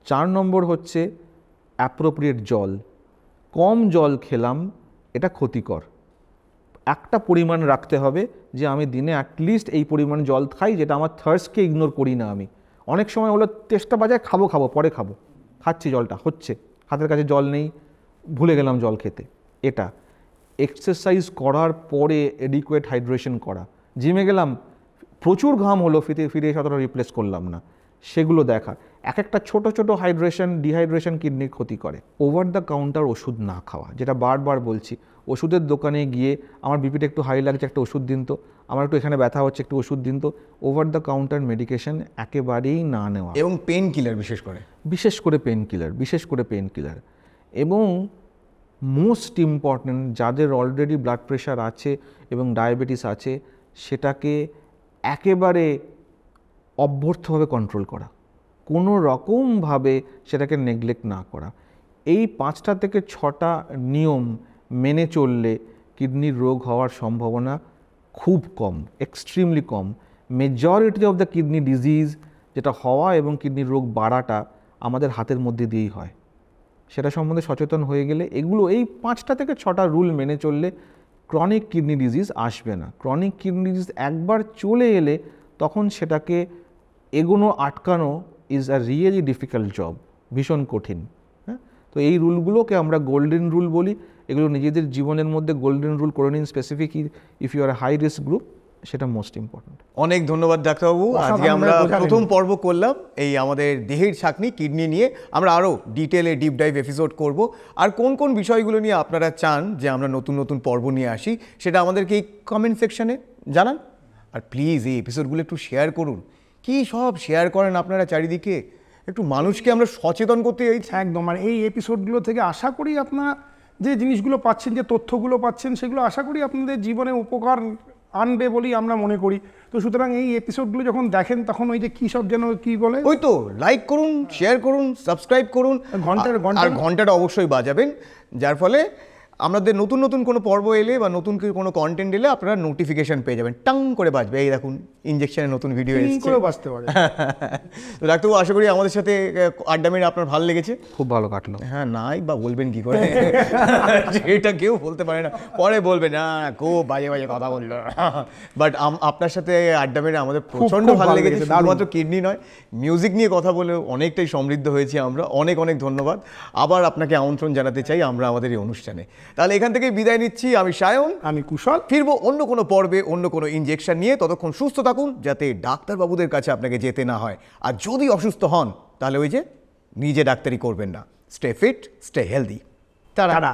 4 নম্বর হচ্ছে অ্যাপ্রোপ্রিয়েট জল। কম জল খেলাম এটা ক্ষতিকর, একটা পরিমাণ রাখতে হবে যে আমি দিনে অ্যাটলিস্ট এই পরিমাণ জল খাই, যেটা আমার থার্স্টকে ইগনোর করি না। আমি অনেক সময় হলো তেষ্টা বাজায়, খাবো পরে খাবো, খাচ্ছি, জলটা হচ্ছে, হাতের কাছে জল নেই, ভুলে গেলাম জল খেতে। এটা এক্সারসাইজ করার পরে এডিকুয়েট হাইড্রেশন করা। জিমে গেলাম, প্রচুর ঘাম হলো, ফিরে এসে অতটা রিপ্লেস করলাম না, সেগুলো দেখা। একটা ছোট হাইড্রেশন, ডিহাইড্রেশন কিডনির ক্ষতি করে। ওভার দ্য কাউন্টার ওষুধ না খাওয়া, যেটা বারবার বলছি। ওষুধের দোকানে গিয়ে আমার বিপিটা একটু হাই লাগছে, একটা ওষুধ দিন তো, আমার একটু এখানে ব্যথা হচ্ছে, একটু ওষুধ দিন তো। ওভার দ্য কাউন্টার মেডিকেশন একেবারেই না নেওয়া, এবং পেন কিলার বিশেষ করে পেন কিলার। এবং মোস্ট ইম্পর্ট্যান্ট, যাদের অলরেডি ব্লাড প্রেশার আছে এবং ডায়াবেটিস আছে, সেটাকে একেবারে অভ্যর্থভাবে কন্ট্রোল করা, কোনো রকমভাবে সেটাকে নেগলেক্ট না করা। এই 5টা থেকে 6টা নিয়ম মেনে চললে কিডনির রোগ হওয়ার সম্ভাবনা খুব কম, এক্সট্রিমলি কম। Majority of the kidney disease যেটা হওয়া এবং কিডনির রোগ বাড়াটা আমাদের হাতের মধ্যে দিয়েই হয়। সেটা সম্বন্ধে সচেতন হয়ে গেলে, এই 5টা থেকে 6টা রুল মেনে চললে ক্রনিক কিডনি ডিজিজ আসবে না। ক্রনিক কিডনি ডিজিজ একবার চলে এলে তখন সেটাকে আটকানো is a really difficult job, ভীষণ কঠিন। হ্যাঁ, তো এই রুলগুলোকে আমরা গোল্ডেন রুল বলি। এগুলো নিজেদের জীবনের মধ্যে গোল্ডেন রুল করে নিন, specific if you are high risk group, সেটা মোস্ট ইম্পর্ট্যান্ট। অনেক ধন্যবাদ ডাক্তারবাবু। আজকে আমরা প্রথম পর্ব করলাম এই আমাদের দেহের ছাঁকনি কিডনি নিয়ে। আমরা আরও ডিটেলে ডিপ ডাইভ এপিসোড করব। আর কোন কোন বিষয়গুলো নিয়ে আপনারা চান যে আমরা নতুন নতুন পর্ব নিয়ে আসি সেটা আমাদেরকে এই কমেন্ট সেকশনে জানান। আর প্লিজ এই এপিসোডগুলো একটু শেয়ার করুন। কি সব শেয়ার করেন আপনারা চারিদিকে, একটু মানুষকে আমরা সচেতন করতে চাইছি। একদম, আর এই এপিসোডগুলো থেকে আশা করি আপনারা যে জিনিসগুলো পাচ্ছেন, যে তথ্যগুলো পাচ্ছেন, সেগুলো আশা করি আপনাদের জীবনে উপকার আনবে বলেই আমরা মনে করি। তো সুতরাং এই এপিসোডগুলো যখন দেখেন তখন ওই যে কী সব যেন কী বলে, ওই তো লাইক করুন, শেয়ার করুন, সাবস্ক্রাইব করুন, আর ঘন্টাটা অবশ্যই বাজাবেন, যার ফলে আমাদের নতুন নতুন কোনো পর্ব এলে বা নতুন কোনো কন্টেন্ট এলে আপনারা নোটিফিকেশন পেয়ে যাবেন, টাং করে বাজবে। এই দেখুন ইনজেকশনের নতুন ভিডিও এসেছে, করে বাঁচতে পারে। তো ডাক্তারবাবু আশা করি আমাদের সাথে আড্ডা মেরে আপনার ভালো লেগেছে। খুব ভালো কাটলো। হ্যাঁ, নাই বা বলবেন কি করে, এটা কেউ বলতে পারে না, পরে বলবেন না খুব বাজে বাজে কথা বললো। বাট আপনার সাথে আড্ডা মেরে আমাদের প্রচণ্ড ভালো লেগেছে। শুধুমাত্র কিডনি নয়, মিউজিক নিয়ে কথা বলে অনেকটাই সমৃদ্ধ হয়েছি আমরা। অনেক অনেক ধন্যবাদ। আবার আপনাকে আমন্ত্রণ জানাতে চাই আমরা আমাদের এই অনুষ্ঠানে। তাহলে এখান থেকে বিদায় নিচ্ছি। আমি সায়ন, আমি কুশল। ফিরবো অন্য কোনো পর্বে অন্য কোনো ইনজেকশন নিয়ে। ততক্ষণ সুস্থ থাকুন যাতে ডাক্তারবাবুদের কাছে আপনাকে যেতে না হয়। আর যদি অসুস্থ হন তাহলে ওই যে নিজে ডাক্তারি করবেন না। Stay fit, stay healthy. তারা